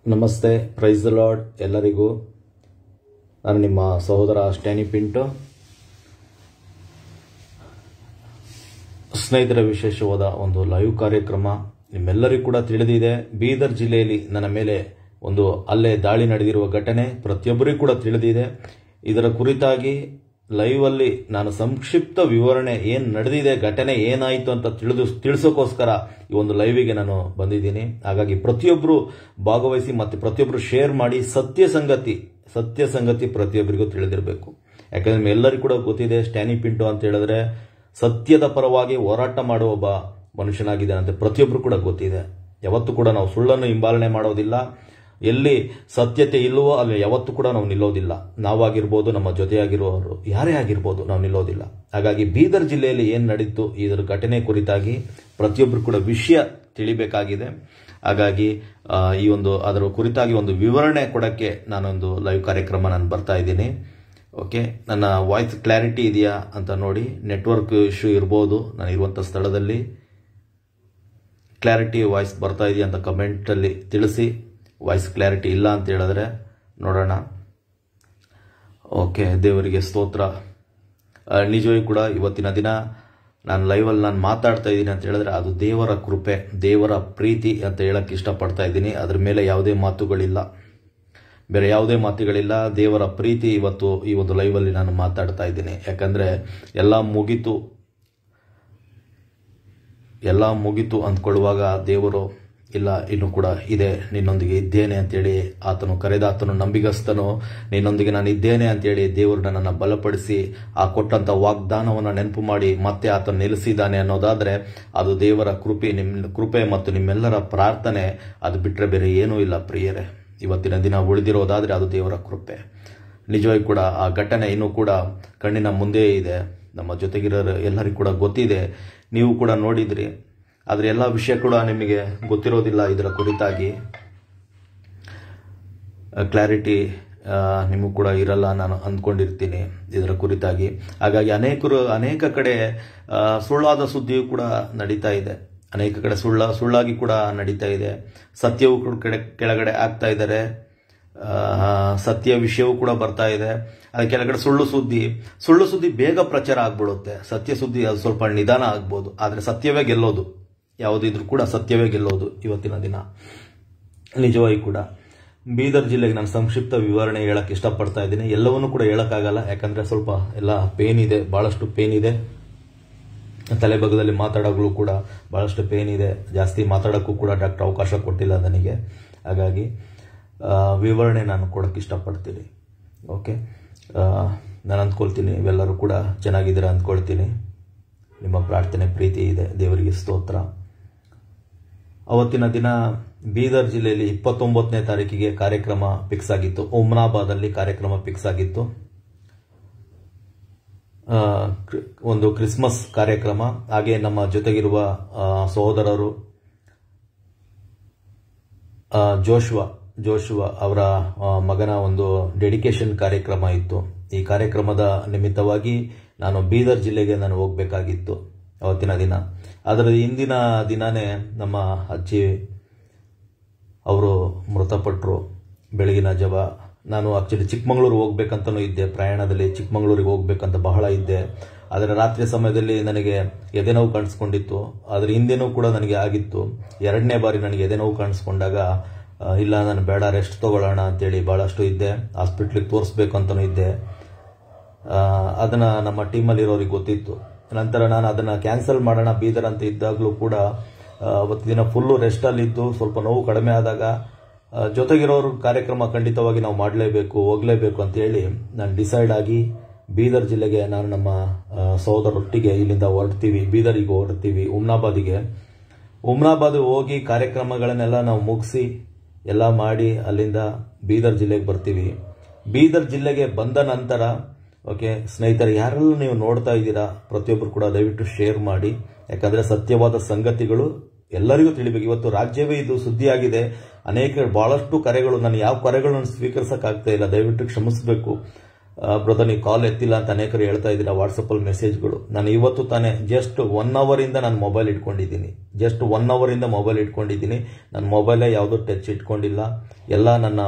ನಮಸ್ತೆ, praise the lord ಎಲ್ಲರಿಗೂ. ನಾನು ನಿಮ್ಮ ಸಹೋದರ ಸ್ಟ್ಯಾನಿ ಪಿಂಟೋ. ಸ್ನೇಹಿತರ, ವಿಶೇಷವಾದ ಒಂದು ಲೈವ್ ಕಾರ್ಯಕ್ರಮ ನಿಮ್ಮೆಲ್ಲರಿಗೂ ಕೂಡ ತಿಳಿದಿದೆ. ಬೀದರ್ ಜಿಲ್ಲೆಯಲ್ಲಿ ನನ್ನ ಮೇಲೆ ಒಂದು ಹಲ್ಲೆ ದಾಳಿ ನಡೆದಿರುವ ಘಟನೆ ಪ್ರತಿಯೊಬ್ಬರಿಗೂ ಕೂಡ ತಿಳಿದಿದೆ. ಇದರ ಕುರಿತಾಗಿ ಲೈವ್ ಅಲ್ಲಿ ನಾನು ಸಂಕ್ಷಿಪ್ತ ವಿವರಣೆ ಏನು ನಡೆದಿದೆ, ಘಟನೆ ಏನಾಯಿತು ಅಂತ ತಿಳಿಸೋಕೋಸ್ಕರ ಈ ಒಂದು ಲೈವಿಗೆ ನಾನು ಬಂದಿದ್ದೀನಿ. ಹಾಗಾಗಿ ಪ್ರತಿಯೊಬ್ಬರು ಭಾಗವಹಿಸಿ ಮತ್ತು ಪ್ರತಿಯೊಬ್ಬರು ಶೇರ್ ಮಾಡಿ. ಸತ್ಯ ಸಂಗತಿ ಪ್ರತಿಯೊಬ್ಬರಿಗೂ ತಿಳಿದಿರಬೇಕು. ಯಾಕಂದ್ರೆ ಎಲ್ಲರಿಗೂ ಕೂಡ ಗೊತ್ತಿದೆ, ಸ್ಟ್ಯಾನಿ ಪಿಂಟೋ ಅಂತ ಹೇಳಿದ್ರೆ ಸತ್ಯದ ಪರವಾಗಿ ಹೋರಾಟ ಮಾಡುವ ಒಬ್ಬ ಮನುಷ್ಯನಾಗಿದ್ದಾನೆ ಅಂತ ಪ್ರತಿಯೊಬ್ಬರು ಕೂಡ ಗೊತ್ತಿದೆ. ಯಾವತ್ತೂ ಕೂಡ ನಾವು ಸುಳ್ಳನ್ನು ಹಿಂಬಾಲನೆ ಮಾಡೋದಿಲ್ಲ. ಎಲ್ಲಿ ಸತ್ಯತೆ ಇಲ್ಲವೋ ಅಲ್ಲಿ ಯಾವತ್ತೂ ಕೂಡ ನಾವು ನಿಲ್ಲೋದಿಲ್ಲ. ನಾವಾಗಿರ್ಬೋದು, ನಮ್ಮ ಜೊತೆಯಾಗಿರುವವರು ಯಾರೇ ಆಗಿರ್ಬೋದು, ನಾವು ನಿಲ್ಲೋದಿಲ್ಲ. ಹಾಗಾಗಿ ಬೀದರ್ ಜಿಲ್ಲೆಯಲ್ಲಿ ಏನು ನಡೀತು ಇದರ ಘಟನೆ ಕುರಿತಾಗಿ ಪ್ರತಿಯೊಬ್ಬರು ಕೂಡ ವಿಷಯ ತಿಳಿಬೇಕಾಗಿದೆ. ಹಾಗಾಗಿ ಅದರ ಕುರಿತಾಗಿ ಒಂದು ವಿವರಣೆ ಕೊಡಕ್ಕೆ ನಾನೊಂದು ಲೈವ್ ಕಾರ್ಯಕ್ರಮ ನಾನು ಬರ್ತಾ ಇದ್ದೀನಿ. ಓಕೆ, ನನ್ನ ವಾಯ್ಸ್ ಕ್ಲಾರಿಟಿ ಇದೆಯಾ ಅಂತ ನೋಡಿ. ನೆಟ್ವರ್ಕ್ ಇಶ್ಯೂ ಇರ್ಬೋದು ನಾನು ಇರುವಂಥ ಸ್ಥಳದಲ್ಲಿ. ಕ್ಲಾರಿಟಿ ವಾಯ್ಸ್ ಬರ್ತಾ ಇದೆಯಾ ಅಂತ ಕಮೆಂಟಲ್ಲಿ ತಿಳಿಸಿ. ವಾಯ್ಸ್ ಕ್ಲಾರಿಟಿ ಇಲ್ಲ ಅಂತ ಹೇಳಿದ್ರೆ ನೋಡೋಣ. ಓಕೆ, ದೇವರಿಗೆ ಸ್ತೋತ್ರ. ನಿಜವೂ ಕೂಡ ಇವತ್ತಿನ ದಿನ ನಾನು ಲೈವಲ್ಲಿ ನಾನು ಮಾತಾಡ್ತಾ ಇದ್ದೀನಿ ಅಂತ ಹೇಳಿದ್ರೆ ಅದು ದೇವರ ಕೃಪೆ, ದೇವರ ಪ್ರೀತಿ ಅಂತ ಹೇಳಕ್ಕೆ ಇಷ್ಟಪಡ್ತಾ ಇದ್ದೀನಿ. ಅದ್ರ ಮೇಲೆ ಯಾವುದೇ ಮಾತುಗಳಿಲ್ಲ, ಬೇರೆ ಯಾವುದೇ ಮಾತುಗಳಿಲ್ಲ. ದೇವರ ಪ್ರೀತಿ ಇವತ್ತು ಈ ಒಂದು ಲೈವಲ್ಲಿ ನಾನು ಮಾತಾಡ್ತಾ ಇದ್ದೀನಿ. ಯಾಕಂದರೆ ಎಲ್ಲ ಮುಗೀತು ಅಂದ್ಕೊಳ್ಳುವಾಗ ದೇವರು ಇಲ್ಲ, ಇನ್ನು ಕೂಡ ಇದೆ, ನಿನ್ನೊಂದಿಗೆ ಇದ್ದೇನೆ ಅಂತೇಳಿ ಆತನು ಕರೆದ, ಆತನು ನಂಬಿಗಸ್ತನು, ನಿನ್ನೊಂದಿಗೆ ನಾನು ಇದ್ದೇನೆ ಅಂತೇಳಿ ದೇವರು ನನ್ನನ್ನು ಬಲಪಡಿಸಿ ಆ ಕೊಟ್ಟಂತ ವಾಗ್ದಾನವನ್ನು ನೆನಪು ಮಾಡಿ ಮತ್ತೆ ಆತನು ನಿಲ್ಲಿಸಿದ್ದಾನೆ ಅನ್ನೋದಾದ್ರೆ ಅದು ದೇವರ ಕೃಪೆ ಮತ್ತು ನಿಮ್ಮೆಲ್ಲರ ಪ್ರಾರ್ಥನೆ. ಅದು ಬಿಟ್ಟರೆ ಬೇರೆ ಏನೂ ಇಲ್ಲ ಪ್ರಿಯರೇ. ಇವತ್ತಿನ ದಿನ ಉಳಿದಿರೋದಾದ್ರೆ ಅದು ದೇವರ ಕೃಪೆ. ನಿಜವಾಗಿ ಕೂಡ ಆ ಘಟನೆ ಇನ್ನೂ ಕೂಡ ಕಣ್ಣಿನ ಮುಂದೆ ಇದೆ. ನಮ್ಮ ಜೊತೆಗಿರೋರು ಎಲ್ಲರಿಗೂ ಕೂಡ ಗೊತ್ತಿದೆ, ನೀವು ಕೂಡ ನೋಡಿದ್ರಿ. ಆದರೆ ಎಲ್ಲ ವಿಷಯ ಕೂಡ ನಿಮಗೆ ಗೊತ್ತಿರೋದಿಲ್ಲ. ಇದರ ಕುರಿತಾಗಿ ಕ್ಲಾರಿಟಿ ನಿಮಗೂ ಕೂಡ ಇರಲ್ಲ ನಾನು ಅಂದ್ಕೊಂಡಿರ್ತೀನಿ ಇದರ ಕುರಿತಾಗಿ. ಹಾಗಾಗಿ ಅನೇಕ ಕಡೆ ಸುಳ್ಳಾದ ಸುದ್ದಿಯೂ ಕೂಡ ನಡೀತಾ ಇದೆ. ಅನೇಕ ಕಡೆ ಸುಳ್ಳಾಗಿ ಕೂಡ ನಡೀತಾ ಇದೆ. ಸತ್ಯವೂ ಕೆಳಗಡೆ ಆಗ್ತಾ ಇದ್ದಾರೆ. ಸತ್ಯ ವಿಷಯವೂ ಕೂಡ ಬರ್ತಾ ಇದೆ. ಅದ ಕೆಳಗಡೆ ಸುಳ್ಳು ಸುದ್ದಿ ಬೇಗ ಪ್ರಚಾರ ಆಗ್ಬಿಡುತ್ತೆ. ಸತ್ಯ ಸುದ್ದಿ ಅದು ಸ್ವಲ್ಪ ನಿಧಾನ ಆಗ್ಬೋದು, ಆದರೆ ಸತ್ಯವೇ ಗೆಲ್ಲೋದು. ಯಾವುದಿದ್ರು ಕೂಡ ಸತ್ಯವೇ ಗೆಲ್ಲೋದು ಇವತ್ತಿನ ದಿನ. ನಿಜವಾಗಿ ಕೂಡ ಬೀದರ್ ಜಿಲ್ಲೆಗೆ ನಾನು ಸಂಕ್ಷಿಪ್ತ ವಿವರಣೆ ಹೇಳಕ್ಕೆ ಇಷ್ಟಪಡ್ತಾ ಇದ್ದೀನಿ. ಎಲ್ಲವನ್ನೂ ಕೂಡ ಹೇಳಕ್ಕಾಗಲ್ಲ, ಯಾಕಂದ್ರೆ ಸ್ವಲ್ಪ ಎಲ್ಲ ಪೇನ್ ಇದೆ, ಬಹಳಷ್ಟು ಪೇನ್ ಇದೆ. ತಲೆಭಾಗದಲ್ಲಿ ಮಾತಾಡೋಗಳು ಕೂಡ ಬಹಳಷ್ಟು ಪೇನ್ ಇದೆ. ಜಾಸ್ತಿ ಮಾತಾಡೋಕ್ಕೂ ಕೂಡ ಡಾಕ್ಟರ್ ಅವಕಾಶ ಕೊಟ್ಟಿಲ್ಲ ನನಗೆ. ಹಾಗಾಗಿ ವಿವರಣೆ ನಾನು ಕೊಡಕ್ಕೆ ಇಷ್ಟಪಡ್ತೀನಿ. ಓಕೆ, ನಾನು ಅಂದ್ಕೊಳ್ತೀನಿ ಇವೆಲ್ಲರೂ ಕೂಡ ಚೆನ್ನಾಗಿದ್ದೀರಾ ಅಂದ್ಕೊಳ್ತೀನಿ. ನಿಮ್ಮ ಪ್ರಾರ್ಥನೆ ಪ್ರೀತಿ ಇದೆ, ದೇವರಿಗೆ ಸ್ತೋತ್ರ. ಅವತ್ತಿನ ದಿನ ಬೀದರ್ ಜಿಲ್ಲೆಯಲ್ಲಿ 29ನೇ ತಾರೀಕಿಗೆ ಕಾರ್ಯಕ್ರಮ ಫಿಕ್ಸ್ ಆಗಿತ್ತು. ಉಮ್ನಾಬಾದಲ್ಲಿ ಕಾರ್ಯಕ್ರಮ ಫಿಕ್ಸ್ ಆಗಿತ್ತು. ಒಂದು ಕ್ರಿಸ್ಮಸ್ ಕಾರ್ಯಕ್ರಮ. ಹಾಗೆ ನಮ್ಮ ಜೊತೆಗಿರುವ ಸಹೋದರರು ಜೋಶುವ ಅವರ ಮಗನ ಒಂದು ಡೆಡಿಕೇಶನ್ ಕಾರ್ಯಕ್ರಮ ಇತ್ತು. ಈ ಕಾರ್ಯಕ್ರಮದ ನಿಮಿತ್ತವಾಗಿ ನಾನು ಬೀದರ್ ಜಿಲ್ಲೆಗೆ ನಾನು ಹೋಗಬೇಕಾಗಿತ್ತು ಅವತ್ತಿನ ದಿನ. ಅದರ ಹಿಂದಿನ ದಿನಾನೇ ನಮ್ಮ ಅಜ್ಜಿ ಅವರು ಮೃತಪಟ್ಟರು ಬೆಳಗಿನ ಜಾವ. ನಾನು ಆಕ್ಚುಲಿ ಚಿಕ್ಕಮಗಳೂರು ಹೋಗ್ಬೇಕಂತನೂ ಇದ್ದೆ. ಪ್ರಯಾಣದಲ್ಲಿ ಚಿಕ್ಕಮಗಳೂರಿಗೆ ಹೋಗ್ಬೇಕಂತ ಬಹಳ ಇದ್ದೆ. ಆದರೆ ರಾತ್ರಿ ಸಮಯದಲ್ಲಿ ನನಗೆ ಎದೆನೋವು ಕಾಣಿಸ್ಕೊಂಡಿತ್ತು. ಅದರ ಹಿಂದೆನೂ ಕೂಡ ನನಗೆ ಆಗಿತ್ತು. 2ನೇ ಬಾರಿ ನನಗೆ ಎದೆನೋವು ಕಾಣಿಸ್ಕೊಂಡಾಗ ಇಲ್ಲ, ನಾನು ಬೇಡ, ರೆಸ್ಟ್ ತಗೊಳ್ಳೋಣ ಅಂತೇಳಿ ಬಹಳಷ್ಟು ಇದ್ದೆ. ಹಾಸ್ಪಿಟ್ಲಿಗೆ ತೋರಿಸ್ಬೇಕು ಅಂತನೂ ಇದ್ದೆ. ಅದನ್ನ ನಮ್ಮ ಟೀಮಲ್ಲಿ ಇರೋರಿಗೆ ಗೊತ್ತಿತ್ತು. ನಂತರ ನಾನು ಅದನ್ನ ಕ್ಯಾನ್ಸಲ್ ಮಾಡೋಣ ಬೀದರ್ ಅಂತ ಇದ್ದಾಗಲೂ ಕೂಡ ಅವತ್ತು ದಿನ ಫುಲ್ಲು ರೆಸ್ಟಲ್ಲಿದ್ದು ಸ್ವಲ್ಪ ನೋವು ಕಡಿಮೆ ಆದಾಗ ಜೊತೆಗಿರೋರು ಕಾರ್ಯಕ್ರಮ ಖಂಡಿತವಾಗಿ ನಾವು ಹೋಗಲೇಬೇಕು ಅಂತ ಹೇಳಿ ನಾನು ಡಿಸೈಡ್ ಆಗಿ ಬೀದರ್ ಜಿಲ್ಲೆಗೆ ನಾನು ನಮ್ಮ ಸಹೋದರರೊಟ್ಟಿಗೆ ಇಲ್ಲಿಂದ ಬೀದರಿಗೆ ಹೊರಡ್ತೀವಿ. ಉಮ್ನಾಬಾದ್ ಹೋಗಿ ಕಾರ್ಯಕ್ರಮಗಳನ್ನೆಲ್ಲ ನಾವು ಮುಗಿಸಿ ಎಲ್ಲ ಮಾಡಿ ಅಲ್ಲಿಂದ ಬೀದರ್ ಜಿಲ್ಲೆಗೆ ಬರ್ತೀವಿ. ಬೀದರ್ ಜಿಲ್ಲೆಗೆ ಬಂದ ನಂತರ ಓಕೆ ಸ್ನೇಹಿತರೆ, ಯಾರೆಲ್ಲ ನೀವು ನೋಡ್ತಾ ಇದ್ದೀರಾ ಪ್ರತಿಯೊಬ್ಬರು ಕೂಡ ದಯವಿಟ್ಟು ಶೇರ್ ಮಾಡಿ. ಯಾಕಂದ್ರೆ ಸತ್ಯವಾದ ಸಂಗತಿಗಳು ಎಲ್ಲರಿಗೂ ತಿಳಿಬೇಕು. ಇವತ್ತು ರಾಜ್ಯವೇ ಇದು ಸುದ್ದಿಯಾಗಿದೆ. ಬಹಳಷ್ಟು ಕರೆಗಳು, ನಾನು ಯಾವ ಕರೆಗಳನ್ನು ಸ್ವೀಕರಿಸಕ್ಕಾಗ್ತಾ ಇಲ್ಲ, ದಯವಿಟ್ಟು ಕ್ಷಮಿಸಬೇಕು. ಬ್ರದರ್ ನೀವು ಕಾಲ್ ಎತ್ತಿಲ್ಲ ಅಂತ ಅನೇಕರು ಹೇಳ್ತಾ ಇದ್ದೀರಾ ವಾಟ್ಸಪ್ಪಲ್ಲಿ ಮೆಸೇಜ್ಗಳು. ನಾನು ಇವತ್ತು ತಾನೇ ಜಸ್ಟ್ 1 ಅವರಿಂದ ನಾನು ಮೊಬೈಲ್ ಇಟ್ಕೊಂಡಿದ್ದೀನಿ. ಜಸ್ಟ್ 1 ಅವರಿಂದ ಮೊಬೈಲ್ ಇಟ್ಕೊಂಡಿದ್ದೀನಿ. ನನ್ನ ಮೊಬೈಲೇ ಯಾವುದೂ ಟಚ್ ಇಟ್ಕೊಂಡಿಲ್ಲ. ಎಲ್ಲ ನನ್ನ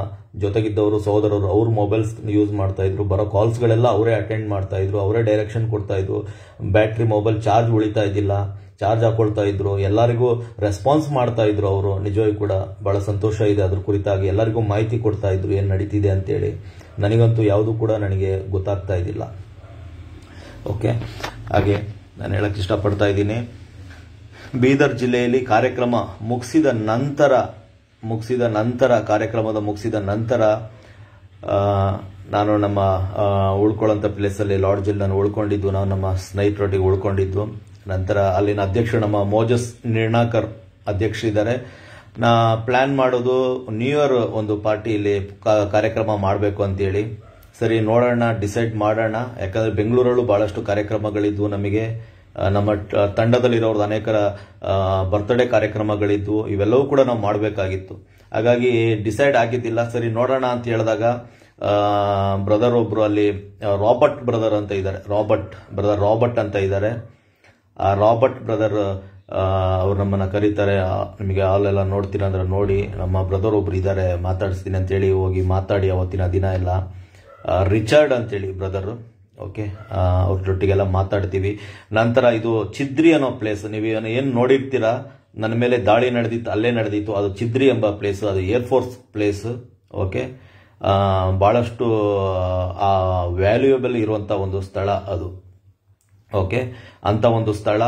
ಜೊತೆಗಿದ್ದವರು ಸಹೋದರರು ಅವ್ರ ಮೊಬೈಲ್ಸ್ ಯೂಸ್ ಮಾಡ್ತಾ ಇದ್ರು. ಬರೋ ಕಾಲ್ಸ್ಗಳೆಲ್ಲ ಅವರೇ ಅಟೆಂಡ್ ಮಾಡ್ತಾ ಇದ್ರು, ಅವರೇ ಡೈರೆಕ್ಷನ್ ಕೊಡ್ತಾ ಇದ್ರು. ಬ್ಯಾಟ್ರಿ ಮೊಬೈಲ್ ಚಾರ್ಜ್ ಉಳಿತಾ ಇದ್ದಿಲ್ಲ, ಚಾರ್ಜ್ ಹಾಕೊಳ್ತಾ ಇದ್ರು. ಎಲ್ಲರಿಗೂ ರೆಸ್ಪಾನ್ಸ್ ಮಾಡ್ತಾ ಇದ್ರು ಅವರು. ನಿಜವಾಗಿ ಕೂಡ ಬಹಳ ಸಂತೋಷ ಇದೆ ಅದ್ರ ಕುರಿತಾಗಿ. ಎಲ್ಲರಿಗೂ ಮಾಹಿತಿ ಕೊಡ್ತಾ ಇದ್ರು ಏನು ನಡೀತಿದೆ ಅಂತೇಳಿ. ನನಗಂತೂ ಯಾವುದು ಕೂಡ ನನಗೆ ಗೊತ್ತಾಗ್ತಾ ಇದ್ದಿಲ್ಲ. ಓಕೆ, ಹಾಗೆ ನಾನು ಹೇಳಕ್ಕೆ ಇಷ್ಟಪಡ್ತಾ ಇದ್ದೀನಿ, ಬೀದರ್ ಜಿಲ್ಲೆಯಲ್ಲಿ ಕಾರ್ಯಕ್ರಮ ಮುಗಿಸಿದ ನಂತರ ನಾನು ನಮ್ಮ ಉಳ್ಕೊಳ್ಳೋಂಥ ಪ್ಲೇಸಲ್ಲಿ ಲಾಡ್ಜಲ್ಲಿ ನಾನು ಉಳ್ಕೊಂಡಿದ್ದು. ನಾವು ನಮ್ಮ ಸ್ನೇಹಿತರೊಟ್ಟಿಗೆ ಉಳ್ಕೊಂಡಿದ್ದು. ನಂತರ ಅಲ್ಲಿನ ಅಧ್ಯಕ್ಷರು ನಮ್ಮ ಮೋಜಸ್ ನಿರ್ಣಾಕರ್ ಅಧ್ಯಕ್ಷರಿದ್ದಾರೆ. ನಾ ಪ್ಲಾನ್ ಮಾಡೋದು ನ್ಯೂ ಇಯರ್ ಒಂದು ಪಾರ್ಟಿಯಲ್ಲಿ ಕಾರ್ಯಕ್ರಮ ಮಾಡಬೇಕು ಅಂತೇಳಿ. ಸರಿ ನೋಡೋಣ, ಡಿಸೈಡ್ ಮಾಡೋಣ. ಯಾಕಂದ್ರೆ ಬೆಂಗಳೂರಲ್ಲೂ ಬಹಳಷ್ಟು ಕಾರ್ಯಕ್ರಮಗಳಿದ್ವು. ನಮಗೆ ನಮ್ಮ ತಂಡದಲ್ಲಿರೋರ್ದು ಅನೇಕರ ಬರ್ತ್ಡೇ ಕಾರ್ಯಕ್ರಮಗಳಿದ್ವು. ಇವೆಲ್ಲವೂ ಕೂಡ ನಾವು ಮಾಡಬೇಕಾಗಿತ್ತು. ಹಾಗಾಗಿ ಡಿಸೈಡ್ ಆಗಿದ್ದಿಲ್ಲ. ಸರಿ ನೋಡೋಣ ಅಂತ ಹೇಳಿದಾಗ ಬ್ರದರ್ ಒಬ್ರು ಅಲ್ಲಿ ರಾಬರ್ಟ್ ಬ್ರದರ್ ಅಂತ ಇದ್ದಾರೆ. ರಾಬರ್ಟ್ ಅಂತ ಇದ್ದಾರೆ. ಆ ರಾಬರ್ಟ್ ಬ್ರದರ್ ಅವ್ರು ನಮ್ಮನ್ನ ಕರೀತಾರೆ. ನಿಮಗೆ ಹಾಲೆಲ್ಲ ನೋಡ್ತೀರ ಅಂದ್ರೆ ನೋಡಿ, ನಮ್ಮ ಬ್ರದರ್ ಒಬ್ರು ಇದ್ದಾರೆ, ಮಾತಾಡಿಸ್ತೀನಿ ಅಂತೇಳಿ ಹೋಗಿ ಮಾತಾಡಿ ಅವತ್ತಿನ ದಿನ ಎಲ್ಲ ರಿಚರ್ಡ್ ಅಂತೇಳಿ ಬ್ರದರ್. ಓಕೆ, ಅವ್ರ ಜೊತೆಗೆಲ್ಲ ಮಾತಾಡ್ತೀವಿ. ನಂತರ ಇದು ಚಿದ್ರಿ ಅನ್ನೋ ಪ್ಲೇಸ್, ನೀವು ಏನು ನೋಡಿರ್ತೀರಾ, ನನ್ನ ಮೇಲೆ ದಾಳಿ ಅಲ್ಲೇ ನಡೆದಿತ್ತು. ಅದು ಚಿದ್ರಿ ಎಂಬ ಪ್ಲೇಸ್, ಅದು ಏರ್ಫೋರ್ಸ್ ಪ್ಲೇಸ್. ಓಕೆ, ಬಹಳಷ್ಟು ವ್ಯಾಲ್ಯೂಯಬಲ್ ಇರುವಂತ ಒಂದು ಸ್ಥಳ ಅದು. ಓಕೆ, ಅಂತ ಒಂದು ಸ್ಥಳ.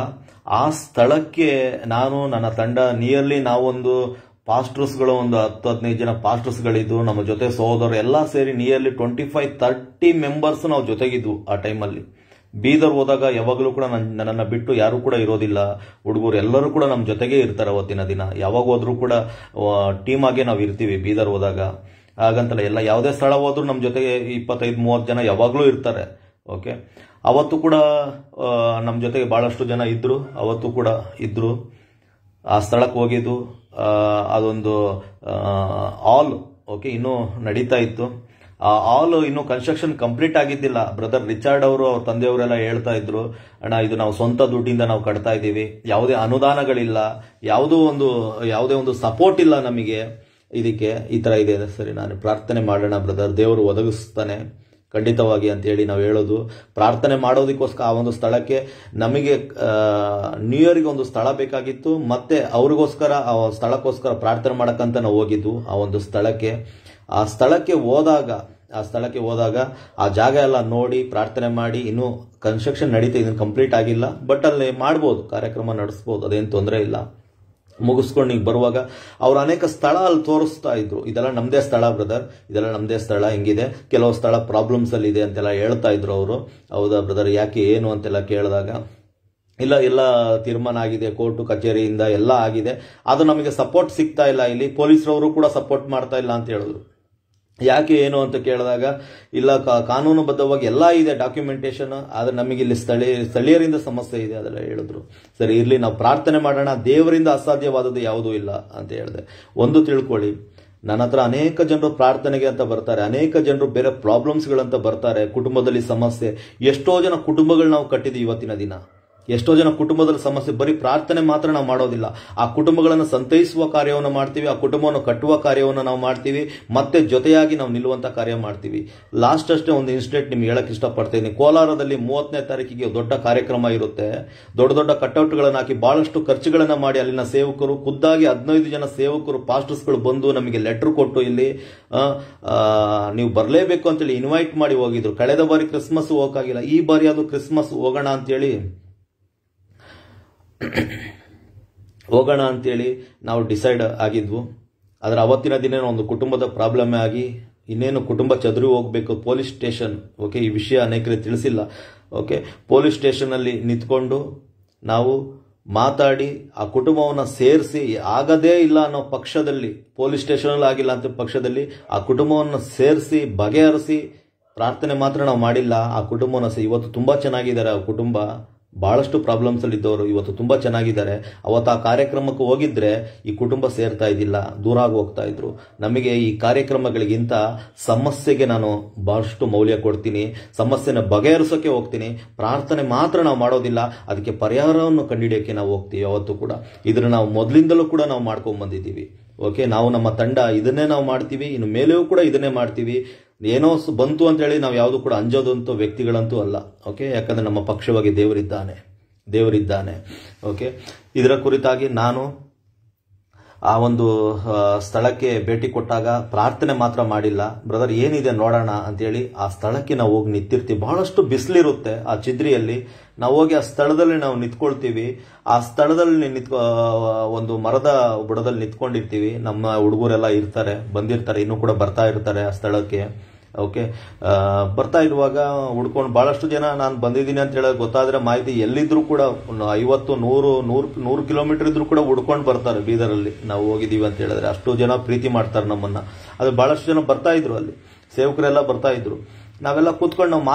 ಆ ಸ್ಥಳಕ್ಕೆ ನಾನು ನನ್ನ ತಂಡ ನಿಯರ್ಲಿ ನಾವೊಂದು ಪಾಸ್ಟರ್ಸ್ಗಳು ಒಂದು 10-15 ಜನ ಪಾಸ್ಟರ್ಸ್ಗಳಿದ್ದು, ನಮ್ಮ ಜೊತೆ ಸಹೋದರರು ಎಲ್ಲ ಸೇರಿ ನಿಯರ್ಲಿ 25-30 ಮೆಂಬರ್ಸ್ ನಾವು ಜೊತೆಗಿದ್ವು ಆ ಟೈಮಲ್ಲಿ. ಬೀದರ್ ಹೋದಾಗ ಯಾವಾಗಲೂ ಕೂಡ ನನ್ನನ್ನು ಬಿಟ್ಟು ಯಾರು ಕೂಡ ಇರೋದಿಲ್ಲ. ಹುಡುಗರು ಎಲ್ಲರೂ ಕೂಡ ನಮ್ಮ ಜೊತೆಗೆ ಇರ್ತಾರೆ ಅವತ್ತಿನ ದಿನ. ಯಾವಾಗ ಹೋದ್ರೂ ಕೂಡ ಟೀಮ್ ಆಗೇ ನಾವು ಇರ್ತೀವಿ ಬೀದರ್ ಹೋದಾಗ. ಹಾಗಂತಲ್ಲ, ಎಲ್ಲ ಯಾವುದೇ ಸ್ಥಳ ಹೋದ್ರೂ ನಮ್ಮ ಜೊತೆಗೆ 25-30 ಜನ ಯಾವಾಗಲೂ ಇರ್ತಾರೆ. ಓಕೆ, ಅವತ್ತು ಕೂಡ ನಮ್ಮ ಜೊತೆಗೆ ಬಹಳಷ್ಟು ಜನ ಇದ್ರು. ಅವತ್ತು ಕೂಡ ಇದ್ರು. ಆ ಸ್ಥಳಕ್ಕೆ ಹೋಗಿದ್ದು ಅದೊಂದು ಆಲ್. ಓಕೆ, ಇನ್ನೂ ನಡೀತಾ ಇತ್ತು. ಆ ಆಲ್ ಇನ್ನೂ ಕನ್ಸ್ಟ್ರಕ್ಷನ್ ಕಂಪ್ಲೀಟ್ ಆಗಿದ್ದಿಲ್ಲ. ಬ್ರದರ್ ರಿಚರ್ಡ್ ಅವರು, ಅವ್ರ ತಂದೆಯವರೆಲ್ಲ ಹೇಳ್ತಾ ಇದ್ರು, ಅಣ್ಣ ಇದು ನಾವು ಸ್ವಂತ ದುಡ್ಡಿಂದ ನಾವು ಕಟ್ತಾ ಇದ್ದೀವಿ, ಯಾವುದೇ ಅನುದಾನಗಳಿಲ್ಲ, ಯಾವುದೇ ಒಂದು ಸಪೋರ್ಟ್ ಇಲ್ಲ ನಮಗೆ ಇದಕ್ಕೆ, ಈ ತರ ಇದೆ. ಸರಿ, ನಾನು ಪ್ರಾರ್ಥನೆ ಮಾಡೋಣ ಬ್ರದರ್, ದೇವರು ಒದಗಿಸ್ತಾನೆ ಖಂಡಿತವಾಗಿ ಅಂತ ಹೇಳಿ ನಾವು ಹೇಳೋದು. ಪ್ರಾರ್ಥನೆ ಮಾಡೋದಕ್ಕೋಸ್ಕರ ಆ ಒಂದು ಸ್ಥಳಕ್ಕೆ ನಮಗೆ ನ್ಯೂ ಇಯರ್ಗೆ ಒಂದು ಸ್ಥಳ ಬೇಕಾಗಿತ್ತು. ಮತ್ತೆ ಅವ್ರಿಗೋಸ್ಕರ ಆ ಸ್ಥಳಕ್ಕೋಸ್ಕರ ಪ್ರಾರ್ಥನೆ ಮಾಡಕ್ಕಂತ ನಾವು ಹೋಗಿದ್ದು ಆ ಒಂದು ಸ್ಥಳಕ್ಕೆ. ಆ ಸ್ಥಳಕ್ಕೆ ಹೋದಾಗ ಆ ಜಾಗ ಎಲ್ಲ ನೋಡಿ ಪ್ರಾರ್ಥನೆ ಮಾಡಿ, ಇನ್ನೂ ಕನ್ಸ್ಟ್ರಕ್ಷನ್ ನಡೀತಾ, ಇದನ್ನು ಕಂಪ್ಲೀಟ್ ಆಗಿಲ್ಲ, ಬಟ್ ಅಲ್ಲಿ ಮಾಡ್ಬೋದು, ಕಾರ್ಯಕ್ರಮ ನಡೆಸ್ಬೋದು, ಅದೇನು ತೊಂದರೆ ಇಲ್ಲ. ಮುಗಿಸ್ಕೊಂಡು ಈಗ ಬರುವಾಗ ಅವ್ರು ಅನೇಕ ಸ್ಥಳ ಅಲ್ಲಿ ತೋರಿಸ್ತಾ ಇದ್ರು. ಇದೆಲ್ಲ ನಮ್ದೇ ಸ್ಥಳ ಬ್ರದರ್, ಇದೆಲ್ಲ ನಮ್ದೇ ಸ್ಥಳ, ಹಿಂಗಿದೆ, ಕೆಲವು ಸ್ಥಳ ಪ್ರಾಬ್ಲಮ್ಸ್ ಅಲ್ಲಿ ಇದೆ ಅಂತೆಲ್ಲ ಹೇಳ್ತಾ ಇದ್ರು ಅವರು. ಹೌದಾ ಬ್ರದರ್, ಯಾಕೆ ಏನು ಅಂತೆಲ್ಲ ಕೇಳಿದಾಗ, ಇಲ್ಲ ಎಲ್ಲ ತೀರ್ಮಾನ ಆಗಿದೆ, ಕೋರ್ಟು ಕಚೇರಿಯಿಂದ ಎಲ್ಲ ಆಗಿದೆ, ಅದು ನಮಗೆ ಸಪೋರ್ಟ್ ಸಿಗ್ತಾ ಇಲ್ಲ, ಇಲ್ಲಿ ಪೊಲೀಸರವರು ಕೂಡ ಸಪೋರ್ಟ್ ಮಾಡ್ತಾ ಇಲ್ಲ ಅಂತ ಹೇಳಿದ್ರು. ಯಾಕೆ ಏನು ಅಂತ ಕೇಳಿದಾಗ, ಇಲ್ಲ ಕಾನೂನುಬದ್ಧವಾಗಿ ಎಲ್ಲ ಇದೆ ಡಾಕ್ಯುಮೆಂಟೇಶನ್, ಆದ್ರೆ ನಮಗೆ ಇಲ್ಲಿ ಸ್ಥಳೀಯರಿಂದ ಸಮಸ್ಯೆ ಇದೆ ಅದೆಲ್ಲ ಹೇಳಿದ್ರು. ಸರಿ ಇರ್ಲಿ, ನಾವು ಪ್ರಾರ್ಥನೆ ಮಾಡೋಣ, ದೇವರಿಂದ ಅಸಾಧ್ಯವಾದದ್ದು ಯಾವುದೂ ಇಲ್ಲ ಅಂತ ಹೇಳಿದೆ. ಒಂದು ತಿಳ್ಕೊಳ್ಳಿ, ನನ್ನ ಹತ್ರ ಅನೇಕ ಜನರು ಪ್ರಾರ್ಥನೆಗೆ ಅಂತ ಬರ್ತಾರೆ, ಅನೇಕ ಜನರು ಬೇರೆ ಪ್ರಾಬ್ಲಮ್ಸ್ಗಳಂತ ಬರ್ತಾರೆ, ಕುಟುಂಬದಲ್ಲಿ ಸಮಸ್ಯೆ. ಎಷ್ಟೋ ಜನ ಕುಟುಂಬಗಳು ನಾವು ಕಟ್ಟಿದ್ದೀವಿ ಇವತ್ತಿನ ದಿನ. ಎಷ್ಟೋ ಜನ ಕುಟುಂಬದಲ್ಲಿ ಸಮಸ್ಯೆ, ಬರೀ ಪ್ರಾರ್ಥನೆ ಮಾತ್ರ ನಾವು ಮಾಡೋದಿಲ್ಲ, ಆ ಕುಟುಂಬಗಳನ್ನು ಸಂತೈಸುವ ಕಾರ್ಯವನ್ನು ಮಾಡ್ತೀವಿ, ಆ ಕುಟುಂಬವನ್ನು ಕಟ್ಟುವ ಕಾರ್ಯವನ್ನು ನಾವು ಮಾಡ್ತೀವಿ, ಮತ್ತೆ ಜೊತೆಯಾಗಿ ನಾವು ನಿಲ್ಲುವಂತ ಕಾರ್ಯ ಮಾಡ್ತೀವಿ. ಲಾಸ್ಟ್ ಅಷ್ಟೇ ಒಂದು ಇನ್ಸಿಡೆಂಟ್ ನಿಮ್ಗೆ ಹೇಳಕ್ ಇಷ್ಟಪಡ್ತಾ ಇದ್ದೀನಿ. ಕೋಲಾರದಲ್ಲಿ 30ನೇ ತಾರೀಕಿಗೆ ದೊಡ್ಡ ಕಾರ್ಯಕ್ರಮ ಇರುತ್ತೆ. ದೊಡ್ಡ ಕಟ್ಔಟ್ಗಳನ್ನು ಹಾಕಿ ಬಹಳಷ್ಟು ಖರ್ಚುಗಳನ್ನ ಮಾಡಿ ಅಲ್ಲಿನ ಸೇವಕರು, ಖುದ್ದಾಗಿ 15 ಜನ ಸೇವಕರು, ಪಾಸ್ಟರ್ಸ್ಗಳು ಬಂದು ನಮಗೆ ಲೆಟರ್ ಕೊಟ್ಟು ಇಲ್ಲಿ ನೀವು ಬರಲೇಬೇಕು ಅಂತೇಳಿ ಇನ್ವೈಟ್ ಮಾಡಿ ಹೋಗಿದ್ರು. ಕಳೆದ ಬಾರಿ ಕ್ರಿಸ್ಮಸ್ ಹೋಗಕ್ಕಾಗಿಲ್ಲ, ಈ ಬಾರಿ ಅದು ಕ್ರಿಸ್ಮಸ್ ಹೋಗೋಣ ಅಂತೇಳಿ ನಾವು ಡಿಸೈಡ್ ಆಗಿದ್ವು. ಆದರೆ ಅವತ್ತಿನ ದಿನ ಒಂದು ಕುಟುಂಬದ ಪ್ರಾಬ್ಲಮ್ ಆಗಿ ಇನ್ನೇನು ಕುಟುಂಬ ಚದುರಿ ಹೋಗಬೇಕು. ಪೊಲೀಸ್ ಸ್ಟೇಷನ್, ಓಕೆ, ಈ ವಿಷಯ ಅನೇಕರಿಗೆ ತಿಳಿಸಿಲ್ಲ. ಓಕೆ, ಪೊಲೀಸ್ ಸ್ಟೇಷನ್ ಅಲ್ಲಿ ನಿಂತ್ಕೊಂಡು ನಾವು ಮಾತಾಡಿ ಆ ಕುಟುಂಬವನ್ನು ಸೇರಿಸಿ, ಆಗದೇ ಇಲ್ಲ ಅನ್ನೋ ಪಕ್ಷದಲ್ಲಿ, ಪೊಲೀಸ್ ಸ್ಟೇಷನ್ ಅಲ್ಲಿ ಆಗಿಲ್ಲ ಅಂತ ಪಕ್ಷದಲ್ಲಿ ಆ ಕುಟುಂಬವನ್ನು ಸೇರಿಸಿ ಬಗೆಹರಿಸಿ, ಪ್ರಾರ್ಥನೆ ಮಾತ್ರ ನಾವು ಮಾಡಿಲ್ಲ. ಆ ಕುಟುಂಬವನ್ನು ಇವತ್ತು ತುಂಬಾ ಚೆನ್ನಾಗಿದ್ದಾರೆ ಆ ಕುಟುಂಬ. ಬಹಳಷ್ಟು ಪ್ರಾಬ್ಲಮ್ಸ್ ಅಲ್ಲಿ ಇದ್ದವರು ಇವತ್ತು ತುಂಬಾ ಚೆನ್ನಾಗಿದ್ದಾರೆ. ಅವತ್ತು ಆ ಕಾರ್ಯಕ್ರಮಕ್ಕೆ ಹೋಗಿದ್ರೆ ಈ ಕುಟುಂಬ ಸೇರ್ತಾ ಇದ್ದಿಲ್ಲ, ದೂರ ಆಗಿ ಹೋಗ್ತಾ ಇದ್ರು. ನಮಗೆ ಈ ಕಾರ್ಯಕ್ರಮಗಳಿಗಿಂತ ಸಮಸ್ಯೆಗೆ ನಾನು ಬಹಳಷ್ಟು ಮೌಲ್ಯ ಕೊಡ್ತೀನಿ, ಸಮಸ್ಯೆನ ಬಗೆಹರಿಸೋಕೆ ಹೋಗ್ತೀನಿ. ಪ್ರಾರ್ಥನೆ ಮಾತ್ರ ನಾವು ಮಾಡೋದಿಲ್ಲ, ಅದಕ್ಕೆ ಪರಿಹಾರವನ್ನು ಕಂಡುಹಿಡಿಯೋಕೆ ನಾವು ಹೋಗ್ತೀವಿ. ಯಾವತ್ತೂ ಕೂಡ ಇದನ್ನ ನಾವು ಮೊದಲಿಂದಲೂ ಕೂಡ ನಾವು ಮಾಡ್ಕೊಂಡ್ ಬಂದಿದ್ದೀವಿ. ಓಕೆ, ನಾವು ನಮ್ಮ ತಂಡ ಇದನ್ನೇ ನಾವು ಮಾಡ್ತೀವಿ, ಇನ್ನು ಮೇಲೆಯೂ ಕೂಡ ಇದನ್ನೇ ಮಾಡ್ತೀವಿ. ಏನೋ ಬಂತು ಅಂತ ಹೇಳಿ ನಾವು ಯಾವುದು ಕೂಡ ಅಂಜೋದಂತೂ ವ್ಯಕ್ತಿಗಳಂತೂ ಅಲ್ಲ. ಓಕೆ, ಯಾಕಂದ್ರೆ ನಮ್ಮ ಪಕ್ಷವಾಗಿ ದೇವರಿದ್ದಾನೆ. ಓಕೆ, ಇದರ ಕುರಿತಾಗಿ ನಾನು ಆ ಒಂದು ಸ್ಥಳಕ್ಕೆ ಭೇಟಿ ಕೊಟ್ಟಾಗ ಪ್ರಾರ್ಥನೆ ಮಾತ್ರ ಮಾಡಿಲ್ಲ. ಬ್ರದರ್ ಏನಿದೆ ನೋಡೋಣ ಅಂತೇಳಿ ಆ ಸ್ಥಳಕ್ಕೆ ನಾವು ಹೋಗಿ ನಿಂತಿರ್ತೀವಿ. ಬಹಳಷ್ಟು ಬಿಸಿಲಿರುತ್ತೆ ಆ ಚಿದ್ರಿಯಲ್ಲಿ. ನಾವು ಹೋಗಿ ಆ ಸ್ಥಳದಲ್ಲಿ ನಾವು ನಿಂತ್ಕೊಳ್ತೀವಿ. ಆ ಸ್ಥಳದಲ್ಲಿ ಒಂದು ಮರದ ಬುಡದಲ್ಲಿ ನಿಂತ್ಕೊಂಡಿರ್ತೀವಿ. ನಮ್ಮ ಹುಡುಗರೆಲ್ಲ ಬಂದಿರ್ತಾರೆ, ಇನ್ನೂ ಕೂಡ ಬರ್ತಾ ಇರ್ತಾರೆ ಆ ಸ್ಥಳಕ್ಕೆ. ಓಕೆ, ಬರ್ತಾ ಇರುವಾಗ ಹುಡ್ಕೊಂಡು ಬಹಳಷ್ಟು ಜನ ನಾನು ಬಂದಿದ್ದೀನಿ ಅಂತ ಹೇಳೋದು ಗೊತ್ತಾದ್ರೆ ಮಾಹಿತಿ ಎಲ್ಲಿದ್ರು ಕೂಡ 50-100 ಕಿಲೋಮೀಟರ್ ಇದ್ರು ಕೂಡ ಹುಡ್ಕೊಂಡು ಬರ್ತಾರೆ. ಬೀದರಲ್ಲಿ ನಾವು ಹೋಗಿದ್ದೀವಿ ಅಂತ ಹೇಳಿದ್ರೆ ಅಷ್ಟು ಜನ ಪ್ರೀತಿ ಮಾಡ್ತಾರೆ ನಮ್ಮನ್ನ. ಅದು ಬಹಳಷ್ಟು ಜನ ಬರ್ತಾ ಇದ್ರು, ಅಲ್ಲಿ ಸೇವಕರೆಲ್ಲ ಬರ್ತಾ ಇದ್ರು. ನಾವೆಲ್ಲ ಕೂತ್ಕೊಂಡು ನಾವು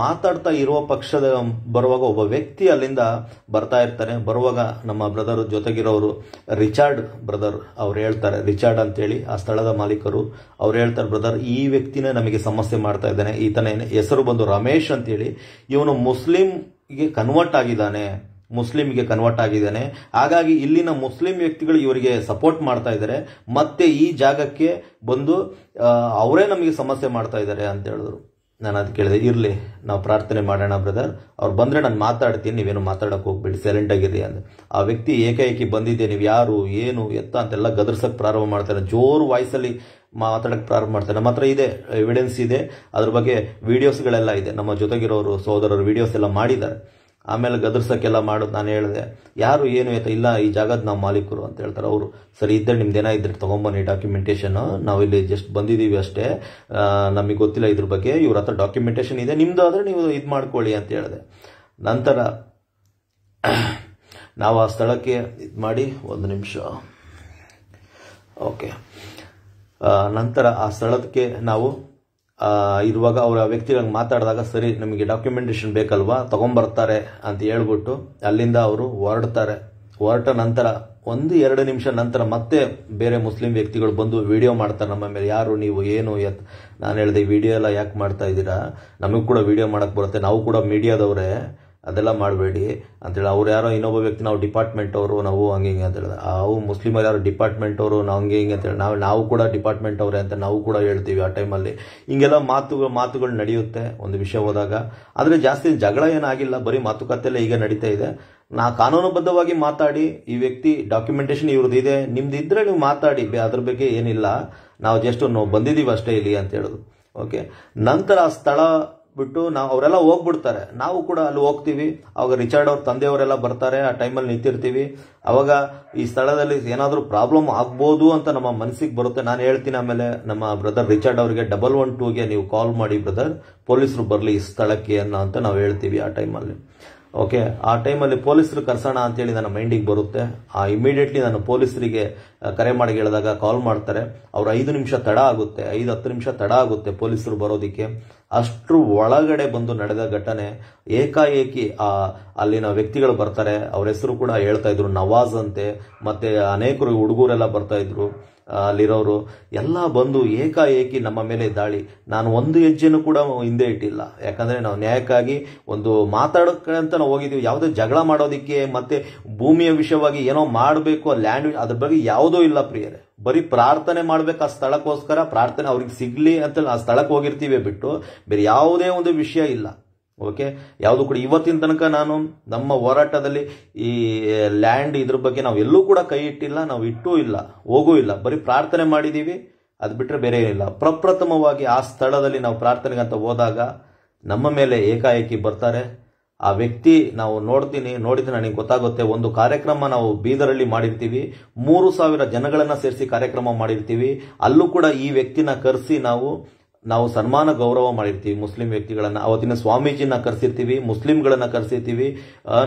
ಮಾತಾಡ್ತಾ ಇರುವ ಪಕ್ಷದ ಬರುವಾಗ ಒಬ್ಬ ವ್ಯಕ್ತಿ ಅಲ್ಲಿಂದ ಬರ್ತಾ ಇರ್ತಾನೆ. ಬರುವಾಗ ನಮ್ಮ ಬ್ರದರ್ ಜೊತೆಗಿರೋರು ರಿಚಾರ್ಡ್ ಬ್ರದರ್ ಅವ್ರು ಹೇಳ್ತಾರೆ, ರಿಚಾರ್ಡ್ ಅಂತೇಳಿ ಆ ಸ್ಥಳದ ಮಾಲೀಕರು, ಅವ್ರು ಹೇಳ್ತಾರೆ, ಬ್ರದರ್ ಈ ವ್ಯಕ್ತಿನೇ ನಮಗೆ ಸಮಸ್ಯೆ ಮಾಡ್ತಾ ಇದ್ದಾನೆ. ಈತನ ಹೆಸರು ಬಂದು ರಮೇಶ್ ಅಂತೇಳಿ. ಇವನು ಮುಸ್ಲಿಂಗೆ ಕನ್ವರ್ಟ್ ಆಗಿದ್ದಾನೆ. ಹಾಗಾಗಿ ಇಲ್ಲಿನ ಮುಸ್ಲಿಂ ವ್ಯಕ್ತಿಗಳು ಇವರಿಗೆ ಸಪೋರ್ಟ್ ಮಾಡ್ತಾ ಇದ್ದಾರೆ. ಮತ್ತೆ ಈ ಜಾಗಕ್ಕೆ ಬಂದು ಅವರೇ ನಮಗೆ ಸಮಸ್ಯೆ ಮಾಡ್ತಾ ಇದ್ದಾರೆ ಅಂತ ಹೇಳಿದ್ರು. ನಾನು ಅದು ಕೇಳಿದೆ, ಇರ್ಲಿ ನಾವು ಪ್ರಾರ್ಥನೆ ಮಾಡೋಣ ಬ್ರದರ್, ಅವ್ರು ಬಂದ್ರೆ ನಾನು ಮಾತಾಡ್ತೀನಿ, ನೀವೇನು ಮಾತಾಡಕ್ ಹೋಗ್ಬೇಡಿ, ಸೈಲೆಂಟ್ ಆಗಿರಿ ಅಂತ. ಆ ವ್ಯಕ್ತಿ ಏಕಾಏಕಿ ಬಂದಿದ್ದೆ, ನೀವು ಯಾರು ಏನು ಎತ್ತ ಅಂತೆಲ್ಲ ಗದರ್ಸಕ್ ಪ್ರಾರಂಭ ಮಾಡ್ತಾರೆ. ಜೋರು ವಾಯ್ಸಲ್ಲಿ ಮಾತಾಡಕ್ ಪ್ರಾರಂಭ ಮಾಡ್ತಾರೆ. ನಮ್ಮ ಹತ್ರ ಇದೆ, ಎವಿಡೆನ್ಸ್ ಇದೆ, ಅದ್ರ ಬಗ್ಗೆ ವಿಡಿಯೋಸ್ಗಳೆಲ್ಲ ಇದೆ. ನಮ್ಮ ಜೊತೆಗಿರೋರು ಸಹೋದರರು ವಿಡಿಯೋಸ್ ಎಲ್ಲ ಮಾಡಿದ್ದಾರೆ. ಆಮೇಲೆ ಗದರ್ಸಕ್ಕೆಲ್ಲ ಮಾಡೋದು. ನಾನು ಹೇಳಿದೆ, ಯಾರು ಏನು ಇಲ್ಲ, ಈ ಜಾಗದ ನಾವು ಮಾಲೀಕರು ಅಂತ ಹೇಳ್ತಾರೆ. ಅವರು ಸರಿ ಇದ್ದರೆ ನಿಮ್ದೇನ ಇದ್ರೆ ತಗೊಂಬನ್ನಿ ಡಾಕ್ಯುಮೆಂಟೇಶನ್, ನಾವು ಇಲ್ಲಿ ಜಸ್ಟ್ ಬಂದಿದ್ದೀವಿ ಅಷ್ಟೇ, ನಮಗೆ ಗೊತ್ತಿಲ್ಲ ಇದ್ರ ಬಗ್ಗೆ, ಇವ್ರ ಹತ್ರ ಡಾಕ್ಯುಮೆಂಟೇಶನ್ ಇದೆ, ನಿಮ್ದು ಆದ್ರೆ ನೀವು ಇದು ಮಾಡ್ಕೊಳ್ಳಿ ಅಂತ ಹೇಳಿದೆ. ನಂತರ ನಾವು ಆ ಸ್ಥಳಕ್ಕೆ ಇದು ಮಾಡಿ ಒಂದು ನಿಮಿಷ. ಓಕೆ, ನಂತರ ಆ ಸ್ಥಳಕ್ಕೆ ನಾವು ಇರುವಾಗ ಅವರ ವ್ಯಕ್ತಿಗಳಿಗೆ ಮಾತಾಡಿದಾಗ, ಸರಿ ನಮಗೆ ಡಾಕ್ಯುಮೆಂಟೇಶನ್ ಬೇಕಲ್ವಾ, ತಗೊಂಬರ್ತಾರೆ ಅಂತ ಹೇಳ್ಬಿಟ್ಟು ಅಲ್ಲಿಂದ ಅವರು ಹೊರಟ ನಂತರ 1-2 ನಿಮಿಷ ನಂತರ ಮತ್ತೆ ಬೇರೆ ಮುಸ್ಲಿಂ ವ್ಯಕ್ತಿಗಳು ಬಂದು ವಿಡಿಯೋ ಮಾಡ್ತಾರೆ ನಮ್ಮ ಮೇಲೆ. ಯಾರು ನೀವು, ಏನು ನಾನು ಹೇಳಿದೆ, ವಿಡಿಯೋ ಎಲ್ಲ ಯಾಕೆ ಮಾಡ್ತಾ ಇದ್ದೀರಾ, ನಮಗೂ ಕೂಡ ವಿಡಿಯೋ ಮಾಡಕ್ ಬರುತ್ತೆ, ನಾವು ಕೂಡ ಮೀಡಿಯಾದವರೇ, ಅದೆಲ್ಲ ಮಾಡಬೇಡಿ ಅಂತೇಳಿ. ಅವ್ರು ಯಾರೋ ಇನ್ನೊಬ್ಬ ವ್ಯಕ್ತಿ, ನಾವು ಡಿಪಾರ್ಟ್ಮೆಂಟ್ ಅವರು, ನಾವು ಹಂಗೆ ಹಿಂಗೆ ಅಂತ ಹೇಳಿದ್ರೆ, ಅವು ಮುಸ್ಲಿಮರು ಯಾರು ಡಿಪಾರ್ಟ್ಮೆಂಟ್ ಅವರು, ನಾವು ಹಂಗೆ ಹಿಂಗೆ ಅಂತೇಳಿ ನಾವು ಕೂಡ ಡಿಪಾರ್ಟ್ಮೆಂಟ್ ಅವರೇ ಅಂತ ನಾವು ಕೂಡ ಹೇಳ್ತೀವಿ. ಆ ಟೈಮಲ್ಲಿ ಹಿಂಗೆಲ್ಲ ಮಾತುಗಳು ನಡೆಯುತ್ತೆ ಒಂದು ವಿಷಯ ಹೋದಾಗ. ಆದರೆ ಜಾಸ್ತಿ ಜಗಳ ಏನಾಗಿಲ್ಲ, ಬರೀ ಮಾತುಕತೆಲ್ಲ ಈಗ ನಡೀತಾ ಇದೆ. ಕಾನೂನುಬದ್ಧವಾಗಿ ಮಾತಾಡಿ, ಈ ವ್ಯಕ್ತಿ ಡಾಕ್ಯುಮೆಂಟೇಶನ್ ಇವ್ರದ್ದು ಇದೆ, ನಿಮ್ದು ಇದ್ರೆ ನೀವು ಮಾತಾಡಿ, ಅದ್ರ ಬಗ್ಗೆ ಏನಿಲ್ಲ, ನಾವು ಜಸ್ಟ್ ಬಂದಿದ್ದೀವಿ ಅಷ್ಟೇ ಇಲ್ಲಿ ಅಂತ ಹೇಳೋದು. ಓಕೆ, ನಂತರ ಆ ಸ್ಥಳ ಬಿಟ್ಟು ಅವರೆಲ್ಲ ಹೋಗ್ಬಿಡ್ತಾರೆ, ನಾವು ಕೂಡ ಅಲ್ಲಿ ಹೋಗ್ತೀವಿ. ಅವಾಗ ರಿಚಾರ್ಡ್ ಅವ್ರ ತಂದೆಯವರೆಲ್ಲ ಬರ್ತಾರೆ. ಆ ಟೈಮಲ್ಲಿ ನಿಂತಿರ್ತೀವಿ. ಅವಾಗ ಈ ಸ್ಥಳದಲ್ಲಿ ಏನಾದರೂ ಪ್ರಾಬ್ಲಮ್ ಆಗ್ಬೋದು ಅಂತ ನಮ್ಮ ಮನಸ್ಸಿಗೆ ಬರುತ್ತೆ. ನಾನು ಹೇಳ್ತೀನಿ ಆಮೇಲೆ ನಮ್ಮ ಬ್ರದರ್ ರಿಚಾರ್ಡ್ ಅವರಿಗೆ 112ಗೆ ನೀವು ಕಾಲ್ ಮಾಡಿ ಬ್ರದರ್, ಪೊಲೀಸರು ಬರಲಿ ಈ ಸ್ಥಳಕ್ಕೆ ಅಂತ ನಾವು ಹೇಳ್ತೀವಿ ಆ ಟೈಮಲ್ಲಿ. ಓಕೆ, ಆ ಟೈಮಲ್ಲಿ ಪೊಲೀಸರು ಕರ್ಸೋಣ ಅಂತೇಳಿ ನನ್ನ ಮೈಂಡಿಗೆ ಬರುತ್ತೆ. ಇಮಿಡಿಯೇಟ್ಲಿ ನಾನು ಪೊಲೀಸರಿಗೆ ಕರೆ ಮಾಡಿ ಹೇಳಿದಾಗ ಕಾಲ್ ಮಾಡ್ತಾರೆ. ಅವ್ರು 5 ನಿಮಿಷ ತಡ ಆಗುತ್ತೆ, 5-10 ನಿಮಿಷ ತಡ ಆಗುತ್ತೆ ಪೊಲೀಸರು ಬರೋದಿಕ್ಕೆ. ಅಷ್ಟ್ರ ಒಳಗಡೆ ಬಂದು ನಡೆದ ಘಟನೆ. ಏಕಾಏಕಿ ಅಲ್ಲಿನ ವ್ಯಕ್ತಿಗಳು ಬರ್ತಾರೆ. ಅವ್ರ ಹೆಸರು ಕೂಡ ಹೇಳ್ತಾ ಇದ್ರು, ನವಾಜ್ ಅಂತೆ, ಮತ್ತೆ ಅನೇಕರು ಹುಡುಗರೆಲ್ಲ ಬರ್ತಾ ಇದ್ರು. ಅಲ್ಲಿರೋರು ಎಲ್ಲ ಬಂದು ಏಕಾಏಕಿ ನಮ್ಮ ಮೇಲೆ ದಾಳಿ. ನಾನು ಒಂದು ಹೆಜ್ಜೆನೂ ಕೂಡ ಹಿಂದೆ ಇಟ್ಟಿಲ್ಲ. ಯಾಕಂದ್ರೆ ನಾವು ನ್ಯಾಯಕ್ಕಾಗಿ ಒಂದು ಮಾತಾಡೋಕೆ ಅಂತ ನಾವು ಹೋಗಿದ್ದೀವಿ. ಯಾವುದೇ ಜಗಳ ಮಾಡೋದಿಕ್ಕೆ ಮತ್ತೆ ಭೂಮಿಯ ವಿಷಯವಾಗಿ ಏನೋ ಮಾಡಬೇಕು, ಲ್ಯಾಂಡ್ ಅದ್ರ ಬಗ್ಗೆ ಯಾವುದೂ ಇಲ್ಲ ಪ್ರಿಯರೇ. ಬರೀ ಪ್ರಾರ್ಥನೆ ಮಾಡ್ಬೇಕು ಆ ಸ್ಥಳಕ್ಕೋಸ್ಕರ, ಪ್ರಾರ್ಥನೆ ಅವ್ರಿಗೆ ಸಿಗ್ಲಿ ಅಂತ ಆ ಸ್ಥಳಕ್ಕೆ ಹೋಗಿರ್ತೀವಿ ಬಿಟ್ಟು ಬೇರೆ ಯಾವುದೇ ಒಂದು ವಿಷಯ ಇಲ್ಲ. ಓಕೆ, ಯಾವುದು ಕೂಡ ಇವತ್ತಿನ ತನಕ ನಾನು ನಮ್ಮ ಹೋರಾಟದಲ್ಲಿ ಈ ಲ್ಯಾಂಡ್ ಇದ್ರ ಬಗ್ಗೆ ನಾವು ಎಲ್ಲೂ ಕೂಡ ಕೈ ಇಟ್ಟಿಲ್ಲ, ನಾವು ಇಟ್ಟೂ ಇಲ್ಲ, ಹೋಗೂ ಇಲ್ಲ. ಬರೀ ಪ್ರಾರ್ಥನೆ ಮಾಡಿದೀವಿ, ಅದು ಬಿಟ್ಟರೆ ಬೇರೆ ಏನಿಲ್ಲ. ಪ್ರಪ್ರಥಮವಾಗಿ ಆ ಸ್ಥಳದಲ್ಲಿ ನಾವು ಪ್ರಾರ್ಥನೆಗೆ ಅಂತ ಹೋದಾಗ ನಮ್ಮ ಮೇಲೆ ಏಕಾಏಕಿ ಬರ್ತಾರೆ. ಆ ವ್ಯಕ್ತಿ ನಾವು ನೋಡಿದ್ರೆ ನನಗೆ ಗೊತ್ತಾಗುತ್ತೆ. ಒಂದು ಕಾರ್ಯಕ್ರಮ ನಾವು ಬೀದರಲ್ಲಿ ಮಾಡಿರ್ತೀವಿ, 3,000 ಜನಗಳನ್ನ ಸೇರಿಸಿ ಕಾರ್ಯಕ್ರಮ ಮಾಡಿರ್ತೀವಿ. ಅಲ್ಲೂ ಕೂಡ ಈ ವ್ಯಕ್ತಿನ ಕರೆಸಿ ನಾವು ಸನ್ಮಾನ ಗೌರವ ಮಾಡಿರ್ತೀವಿ. ಮುಸ್ಲಿಂ ವ್ಯಕ್ತಿಗಳನ್ನ, ಅವತ್ತಿನ ಸ್ವಾಮೀಜಿನ ಕರೆಸಿರ್ತೀವಿ, ಮುಸ್ಲಿಂಗಳನ್ನ ಕರೆಸಿರ್ತೀವಿ,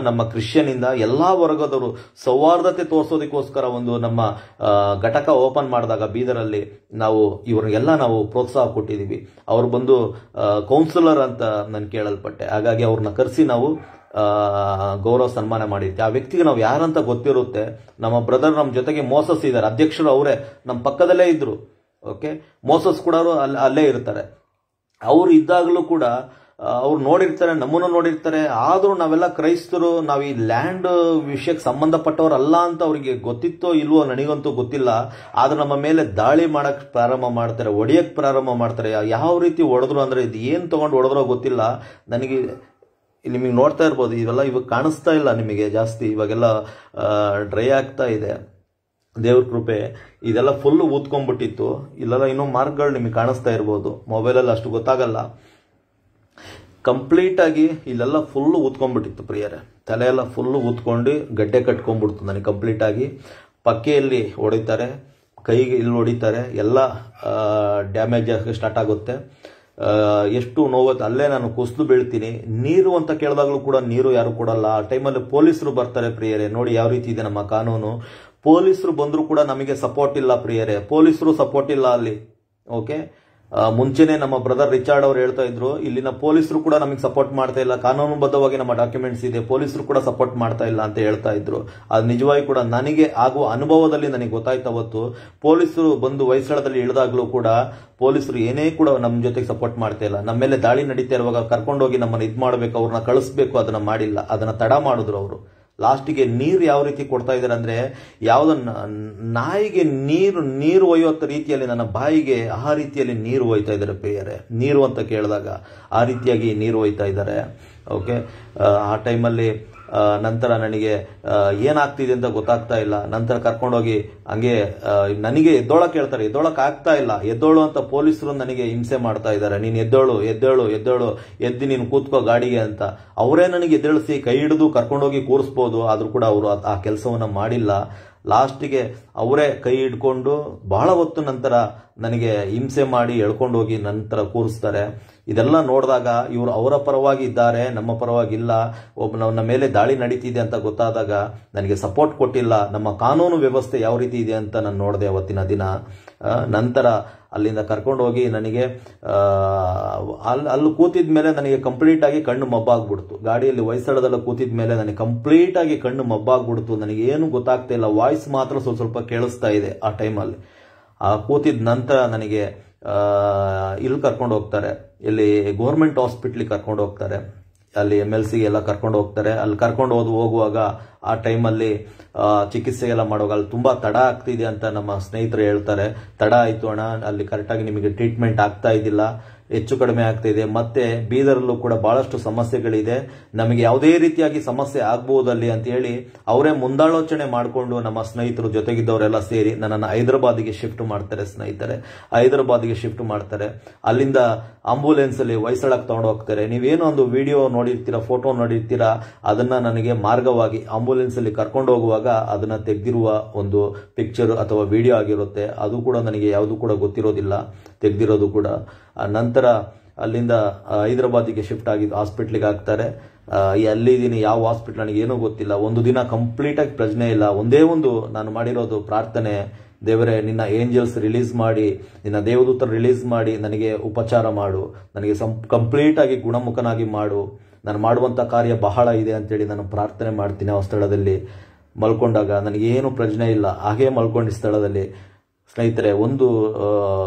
ನಮ್ಮ ಕ್ರಿಶ್ಚಿಯನ್ ಇಂದ ಎಲ್ಲಾ ವರ್ಗದವರು ಸೌಹಾರ್ದತೆ ತೋರಿಸೋದಕ್ಕೋಸ್ಕರ ಒಂದು ನಮ್ಮ ಘಟಕ ಓಪನ್ ಮಾಡಿದಾಗ ಬೀದರಲ್ಲಿ ಇವ್ರಿಗೆಲ್ಲ ನಾವು ಪ್ರೋತ್ಸಾಹ ಕೊಟ್ಟಿದ್ದೀವಿ. ಅವ್ರು ಬಂದು ಕೌನ್ಸಿಲರ್ ಅಂತ ನಾನು ಕೇಳಲ್ಪಟ್ಟೆ. ಹಾಗಾಗಿ ಅವ್ರನ್ನ ಕರೆಸಿ ನಾವು ಗೌರವ ಸನ್ಮಾನ ಮಾಡಿರ್ತೀವಿ. ಆ ವ್ಯಕ್ತಿಗೆ ನಾವು ಯಾರಂತ ಗೊತ್ತಿರುತ್ತೆ. ನಮ್ಮ ಬ್ರದರ್ ನಮ್ಮ ಜೊತೆಗೆ ಮೋಸಸ್ ಇದ್ದಾರೆ, ಅಧ್ಯಕ್ಷರು ಅವರೇ ನಮ್ಮ ಪಕ್ಕದಲ್ಲೇ ಇದ್ರು. ಓಕೆ, ಮೋಸಸ್ ಕೂಡ ಅಲ್ಲೇ ಇರ್ತಾರೆ. ಅವರು ಇದ್ದಾಗಲೂ ಕೂಡ ಅವ್ರು ನೋಡಿರ್ತಾರೆ, ನಮ್ಮನ್ನು ನೋಡಿರ್ತಾರೆ. ಆದರೂ ನಾವೆಲ್ಲ ಕ್ರೈಸ್ತರು, ನಾವು ಈ ಲ್ಯಾಂಡ್ ವಿಷಯಕ್ಕೆ ಸಂಬಂಧಪಟ್ಟವರಲ್ಲ ಅಂತ ಅವರಿಗೆ ಗೊತ್ತಿತ್ತೋ ಇಲ್ವೋ ನನಗಂತೂ ಗೊತ್ತಿಲ್ಲ. ಆದ್ರೆ ನಮ್ಮ ಮೇಲೆ ದಾಳಿ ಮಾಡಕ್ ಪ್ರಾರಂಭ ಮಾಡ್ತಾರೆ, ಹೊಡೆಯಕ್ ಪ್ರಾರಂಭ ಮಾಡ್ತಾರೆ. ಯಾವ ರೀತಿ ಹೊಡೆದ್ರು ಅಂದ್ರೆ ಇದು ಏನ್ ತಗೊಂಡು ಹೊಡೆದ್ರೋ ಗೊತ್ತಿಲ್ಲ ನನಗೆ. ನಿಮಗೆ ನೋಡ್ತಾ ಇರ್ಬೋದು, ಇವೆಲ್ಲ ಇವಾಗ ಕಾಣಿಸ್ತಾ ಇಲ್ಲ ನಿಮಗೆ ಜಾಸ್ತಿ, ಇವಾಗೆಲ್ಲ ಡ್ರೈ ಆಗ್ತಾ ಇದೆ. ದೇವ್ರ ಕೃಪೆ, ಇದೆಲ್ಲ ಫುಲ್ ಊದ್ಕೊಂಡ್ಬಿಟ್ಟಿತ್ತು. ಇಲ್ಲೆಲ್ಲ ಇನ್ನೂ ಮಾರ್ಕ್ಗಳು ನಿಮಗೆ ಕಾಣಿಸ್ತಾ ಇರ್ಬೋದು, ಮೊಬೈಲಲ್ಲಿ ಅಷ್ಟು ಗೊತ್ತಾಗಲ್ಲ. ಕಂಪ್ಲೀಟ್ ಆಗಿ ಇಲ್ಲೆಲ್ಲ ಫುಲ್ ಊದ್ಕೊಂಡ್ಬಿಟ್ಟಿತ್ತು ಪ್ರಿಯರೇ. ತಲೆ ಎಲ್ಲ ಫುಲ್ ಊದ್ಕೊಂಡು ಗಡ್ಡೆ ಕಟ್ಕೊಂಡ್ಬಿಡ್ತು ನನಗೆ ಕಂಪ್ಲೀಟ್ ಆಗಿ. ಪಕ್ಕೆಯಲ್ಲಿ ಹೊಡಿತಾರೆ, ಕೈಗೆ ಇಲ್ಲಿ ಹೊಡಿತಾರೆ, ಎಲ್ಲ ಡ್ಯಾಮೇಜ್ ಸ್ಟಾರ್ಟ್ ಆಗುತ್ತೆ. ಎಷ್ಟು ನೋವತ್ತು, ಅಲ್ಲೇ ನಾನು ಕುಸಿದು ಬೀಳ್ತೀನಿ. ನೀರು ಅಂತ ಕೇಳಿದಾಗಲೂ ಕೂಡ ನೀರು ಯಾರು ಕೊಡಲ್ಲ. ಆ ಟೈಮಲ್ಲಿ ಪೊಲೀಸರು ಬರ್ತಾರೆ ಪ್ರಿಯರೇ. ನೋಡಿ ಯಾವ ರೀತಿ ಇದೆ ನಮ್ಮ ಕಾನೂನು. ಪೊಲೀಸರು ಬಂದರೂ ಕೂಡ ನಮಗೆ ಸಪೋರ್ಟ್ ಇಲ್ಲ ಪ್ರಿಯರೇ, ಪೊಲೀಸರು ಸಪೋರ್ಟ್ ಇಲ್ಲ ಅಲ್ಲಿ. ಓಕೆ, ಮುಂಚೆನೆ ನಮ್ಮ ಬ್ರದರ್ ರಿಚಾರ್ಡ್ ಅವರು ಹೇಳ್ತಾ ಇದ್ರು, ಇಲ್ಲಿನ ಪೊಲೀಸರು ಕೂಡ ನಮಗೆ ಸಪೋರ್ಟ್ ಮಾಡ್ತಾ ಇಲ್ಲ, ಕಾನೂನುಬದ್ಧವಾಗಿ ನಮ್ಮ ಡಾಕ್ಯುಮೆಂಟ್ಸ್ ಇದೆ, ಪೊಲೀಸರು ಕೂಡ ಸಪೋರ್ಟ್ ಮಾಡ್ತಾ ಇಲ್ಲ ಅಂತ ಹೇಳ್ತಾ ಇದ್ರು. ಅದು ನಿಜವಾಗಿ ಕೂಡ ನನಗೆ ಆಗುವ ಅನುಭವದಲ್ಲಿ ನನಗೆ ಗೊತ್ತಾಯ್ತು ಅವತ್ತು. ಪೊಲೀಸರು ಬಂದು ಹೊಯ್ಸಳದಲ್ಲಿ ಇಳಿದಾಗ್ಲೂ ಕೂಡ ಪೊಲೀಸರು ಏನೇ ಕೂಡ ನಮ್ಮ ಜೊತೆಗೆ ಸಪೋರ್ಟ್ ಮಾಡ್ತಾ ಇಲ್ಲ. ನಮ್ಮ ಮೇಲೆ ದಾಳಿ ನಡೀತಾ ಇರುವಾಗ ಕರ್ಕೊಂಡೋಗಿ ನಮ್ಮನ್ನು ಇದು ಮಾಡಬೇಕು, ಅವ್ರನ್ನ ಕಳಿಸ್ಬೇಕು, ಅದನ್ನ ಮಾಡಿಲ್ಲ, ಅದನ್ನ ತಡ ಮಾಡಿದ್ರು ಅವರು. ಲಾಸ್ಟಿಗೆ ನೀರು ಯಾವ ರೀತಿ ಕೊಡ್ತಾ ಇದ್ದಾರೆ ಅಂದ್ರೆ, ಯಾವುದನ್ನ ನಾಯಿಗೆ ನೀರು ಒಯ್ಯುವಂತ ರೀತಿಯಲ್ಲಿ ನನ್ನ ಬಾಯಿಗೆ ಆ ರೀತಿಯಲ್ಲಿ ನೀರು ಒಯ್ತಾ ಇದ್ದಾರೆ ಪ್ರಿಯರೇ. ನೀರು ಅಂತ ಕೇಳಿದಾಗ ಆ ರೀತಿಯಾಗಿ ನೀರು ಒಯ್ತಾ ಇದ್ದಾರೆ. ಓಕೆ, ಆ ಟೈಮಲ್ಲಿ ನಂತರ ನನಗೆ ಏನಾಗ್ತಿದೆ ಅಂತ ಗೊತ್ತಾಗ್ತಾ ಇಲ್ಲ. ನಂತರ ಕರ್ಕೊಂಡೋಗಿ ಹಂಗೆ ನನಗೆ ಎದ್ದೋಳಕ್ ಹೇಳ್ತಾರೆ, ಎದ್ದೋಳಕ್ ಆಗ್ತಾ ಇಲ್ಲ, ಎದ್ದೋಳು ಅಂತ ಪೊಲೀಸರು ನನಗೆ ಹಿಂಸೆ ಮಾಡ್ತಾ ಇದ್ದಾರೆ. ನೀನು ಎದ್ದೋಳು ಎದ್ದೋಳು ಎದ್ದೋಳು, ಎದ್ದು ನೀನು ಕೂತ್ಕೋ ಗಾಡಿಗೆ ಅಂತ. ಅವರೇ ನನಗೆ ಎದ್ದೇಳಿಸಿ ಕೈ ಹಿಡಿದು ಕರ್ಕೊಂಡೋಗಿ ಕೂರಿಸ್ಬೋದು, ಆದ್ರೂ ಕೂಡ ಅವರು ಆ ಕೆಲಸವನ್ನ ಮಾಡಿಲ್ಲ. ಲಾಸ್ಟಿಗೆ ಅವರೇ ಕೈ ಹಿಡ್ಕೊಂಡು ಬಹಳ ಹೊತ್ತು ನಂತರ ನನಗೆ ಹಿಂಸೆ ಮಾಡಿ ಎಳ್ಕೊಂಡು ಹೋಗಿ ನಂತರ ಕೂರಿಸ್ತಾರೆ. ಇದೆಲ್ಲ ನೋಡಿದಾಗ ಇವರು ಅವರ ಪರವಾಗಿ ಇದ್ದಾರೆ, ನಮ್ಮ ಪರವಾಗಿಲ್ಲ. ನನ್ನ ಮೇಲೆ ದಾಳಿ ನಡೀತಿದೆ ಅಂತ ಗೊತ್ತಾದಾಗ ನನಗೆ ಸಪೋರ್ಟ್ ಕೊಟ್ಟಿಲ್ಲ. ನಮ್ಮ ಕಾನೂನು ವ್ಯವಸ್ಥೆ ಯಾವ ರೀತಿ ಇದೆ ಅಂತ ನಾನು ನೋಡಿದೆ ಅವತ್ತಿನ ದಿನ. ನಂತರ ಅಲ್ಲಿಂದ ಕರ್ಕೊಂಡು ಹೋಗಿ ನನಗೆ ಅಲ್ಲಿ ಕೂತಿದ ಮೇಲೆ ನನಗೆ ಕಂಪ್ಲೀಟ್ ಆಗಿ ಕಣ್ಣು ಮಬ್ಬಾಗ್ಬಿಡ್ತು. ಗಾಡಿಯಲ್ಲಿ ಹೊಯ್ಸಳದಲ್ಲ ಕೂತಿದ ಮೇಲೆ ನನಗೆ ಕಂಪ್ಲೀಟ್ ಆಗಿ ಕಣ್ಣು ಮಬ್ಬಾಗ್ಬಿಡ್ತು. ನನಗೆ ಏನು ಗೊತ್ತಾಗ್ತಾ ಇಲ್ಲ, ವಾಯ್ಸ್ ಮಾತ್ರ ಸ್ವಲ್ಪ ಕೇಳಿಸ್ತಾ ಇದೆ ಆ ಟೈಮಲ್ಲಿ. ಆ ಕೂತಿದ ನಂತರ ನನಗೆ ಇಲ್ಲಿ ಕರ್ಕೊಂಡು ಹೋಗ್ತಾರೆ, ಇಲ್ಲಿ ಗೌರ್ಮೆಂಟ್ ಹಾಸ್ಪಿಟ್ಲಿಗೆ ಕರ್ಕೊಂಡು ಹೋಗ್ತಾರೆ. ಅಲ್ಲಿ MLC ಎಲ್ಲ ಕರ್ಕೊಂಡು ಹೋಗ್ತಾರೆ. ಅಲ್ಲಿ ಕರ್ಕೊಂಡು ಹೋಗುವಾಗ ಆ ಟೈಮಲ್ಲಿ ಚಿಕಿತ್ಸೆಗೆಲ್ಲ ಮಾಡುವಾಗ ಅಲ್ಲಿ ತುಂಬಾ ತಡ ಆಗ್ತಿದೆ ಅಂತ ನಮ್ಮ ಸ್ನೇಹಿತರು ಹೇಳ್ತಾರೆ. ತಡ ಆಯ್ತು ಅಣ್ಣ, ಅಲ್ಲಿ ಕರೆಕ್ಟಾಗಿ ನಿಮಗೆ ಟ್ರೀಟ್ಮೆಂಟ್ ಆಗ್ತಾ ಇದ್ದಿಲ್ಲ, ಹೆಚ್ಚು ಕಡಿಮೆ ಆಗ್ತಾ ಇದೆ. ಮತ್ತೆ ಬೀದರಲ್ಲೂ ಕೂಡ ಬಹಳಷ್ಟು ಸಮಸ್ಯೆಗಳಿದೆ, ನಮಗೆ ಯಾವುದೇ ರೀತಿಯಾಗಿ ಸಮಸ್ಯೆ ಆಗ್ಬಹುದಲ್ಲಿ ಅಂತ ಹೇಳಿ ಅವರೇ ಮುಂದಾಲೋಚನೆ ಮಾಡಿಕೊಂಡು ನಮ್ಮ ಸ್ನೇಹಿತರು ಜೊತೆಗಿದ್ದವರೆಲ್ಲ ಸೇರಿ ನನ್ನನ್ನು ಹೈದರಾಬಾದಿಗೆ ಶಿಫ್ಟ್ ಮಾಡ್ತಾರೆ. ಸ್ನೇಹಿತರೆ, ಹೈದರಾಬಾದಿಗೆ ಶಿಫ್ಟ್ ಮಾಡ್ತಾರೆ. ಅಲ್ಲಿಂದ ಆಂಬುಲೆನ್ಸ್ ಅಲ್ಲಿ ಹೊಯ್ಸಳಕ್ಕೆ ತಗೊಂಡು ಹೋಗ್ತಾರೆ. ನೀವೇನೋ ಒಂದು ವಿಡಿಯೋ ನೋಡಿರ್ತೀರಾ, ಫೋಟೋ ನೋಡಿರ್ತೀರಾ, ಅದನ್ನ ನನಗೆ ಮಾರ್ಗವಾಗಿ ಆಂಬುಲೆನ್ಸ್ ಅಲ್ಲಿ ಕರ್ಕೊಂಡು ಹೋಗುವಾಗ ಅದನ್ನ ತೆಗೆದಿರುವ ಒಂದು ಪಿಕ್ಚರ್ ಅಥವಾ ವಿಡಿಯೋ ಆಗಿರುತ್ತೆ. ಅದು ಕೂಡ ನನಗೆ ಯಾವುದು ಕೂಡ ಗೊತ್ತಿರೋದಿಲ್ಲ, ತೆಗೆದಿರೋದು ಕೂಡ. ನಂತರ ಅಲ್ಲಿಂದ ಹೈದರಾಬಾದಿಗೆ ಶಿಫ್ಟ್ ಆಗಿದ್ದು ಹಾಸ್ಪಿಟ್ಲಿಗೆ ಹಾಕ್ತಾರೆ. ಎಲ್ಲಿದ್ದೀನಿ, ಯಾವ ಹಾಸ್ಪಿಟ್ಲ್, ನನಗೆ ಏನೂ ಗೊತ್ತಿಲ್ಲ. ಒಂದು ದಿನ ಕಂಪ್ಲೀಟ್ ಆಗಿ ಪ್ರಜ್ಞೆ ಇಲ್ಲ. ಒಂದೇ ಒಂದು ನಾನು ಮಾಡಿರೋದು ಪ್ರಾರ್ಥನೆ, ದೇವರೇ ನಿನ್ನ ಏಂಜಲ್ಸ್ ರಿಲೀಸ್ ಮಾಡಿ, ನಿನ್ನ ದೇವದೂತರು ರಿಲೀಸ್ ಮಾಡಿ ನನಗೆ ಉಪಚಾರ ಮಾಡು, ನನಗೆ ಕಂಪ್ಲೀಟ್ ಆಗಿ ಗುಣಮುಖನಾಗಿ ಮಾಡು, ನಾನು ಮಾಡುವಂಥ ಕಾರ್ಯ ಬಹಳ ಇದೆ ಅಂತೇಳಿ ನಾನು ಪ್ರಾರ್ಥನೆ ಮಾಡ್ತೀನಿ. ಆ ಸ್ಥಳದಲ್ಲಿ ಮಲ್ಕೊಂಡಾಗ ನನಗೇನು ಪ್ರಜ್ಞೆ ಇಲ್ಲ, ಹಾಗೇ ಮಲ್ಕೊಂಡು ಸ್ಥಳದಲ್ಲಿ. ಸ್ನೇಹಿತರೆ, ಒಂದು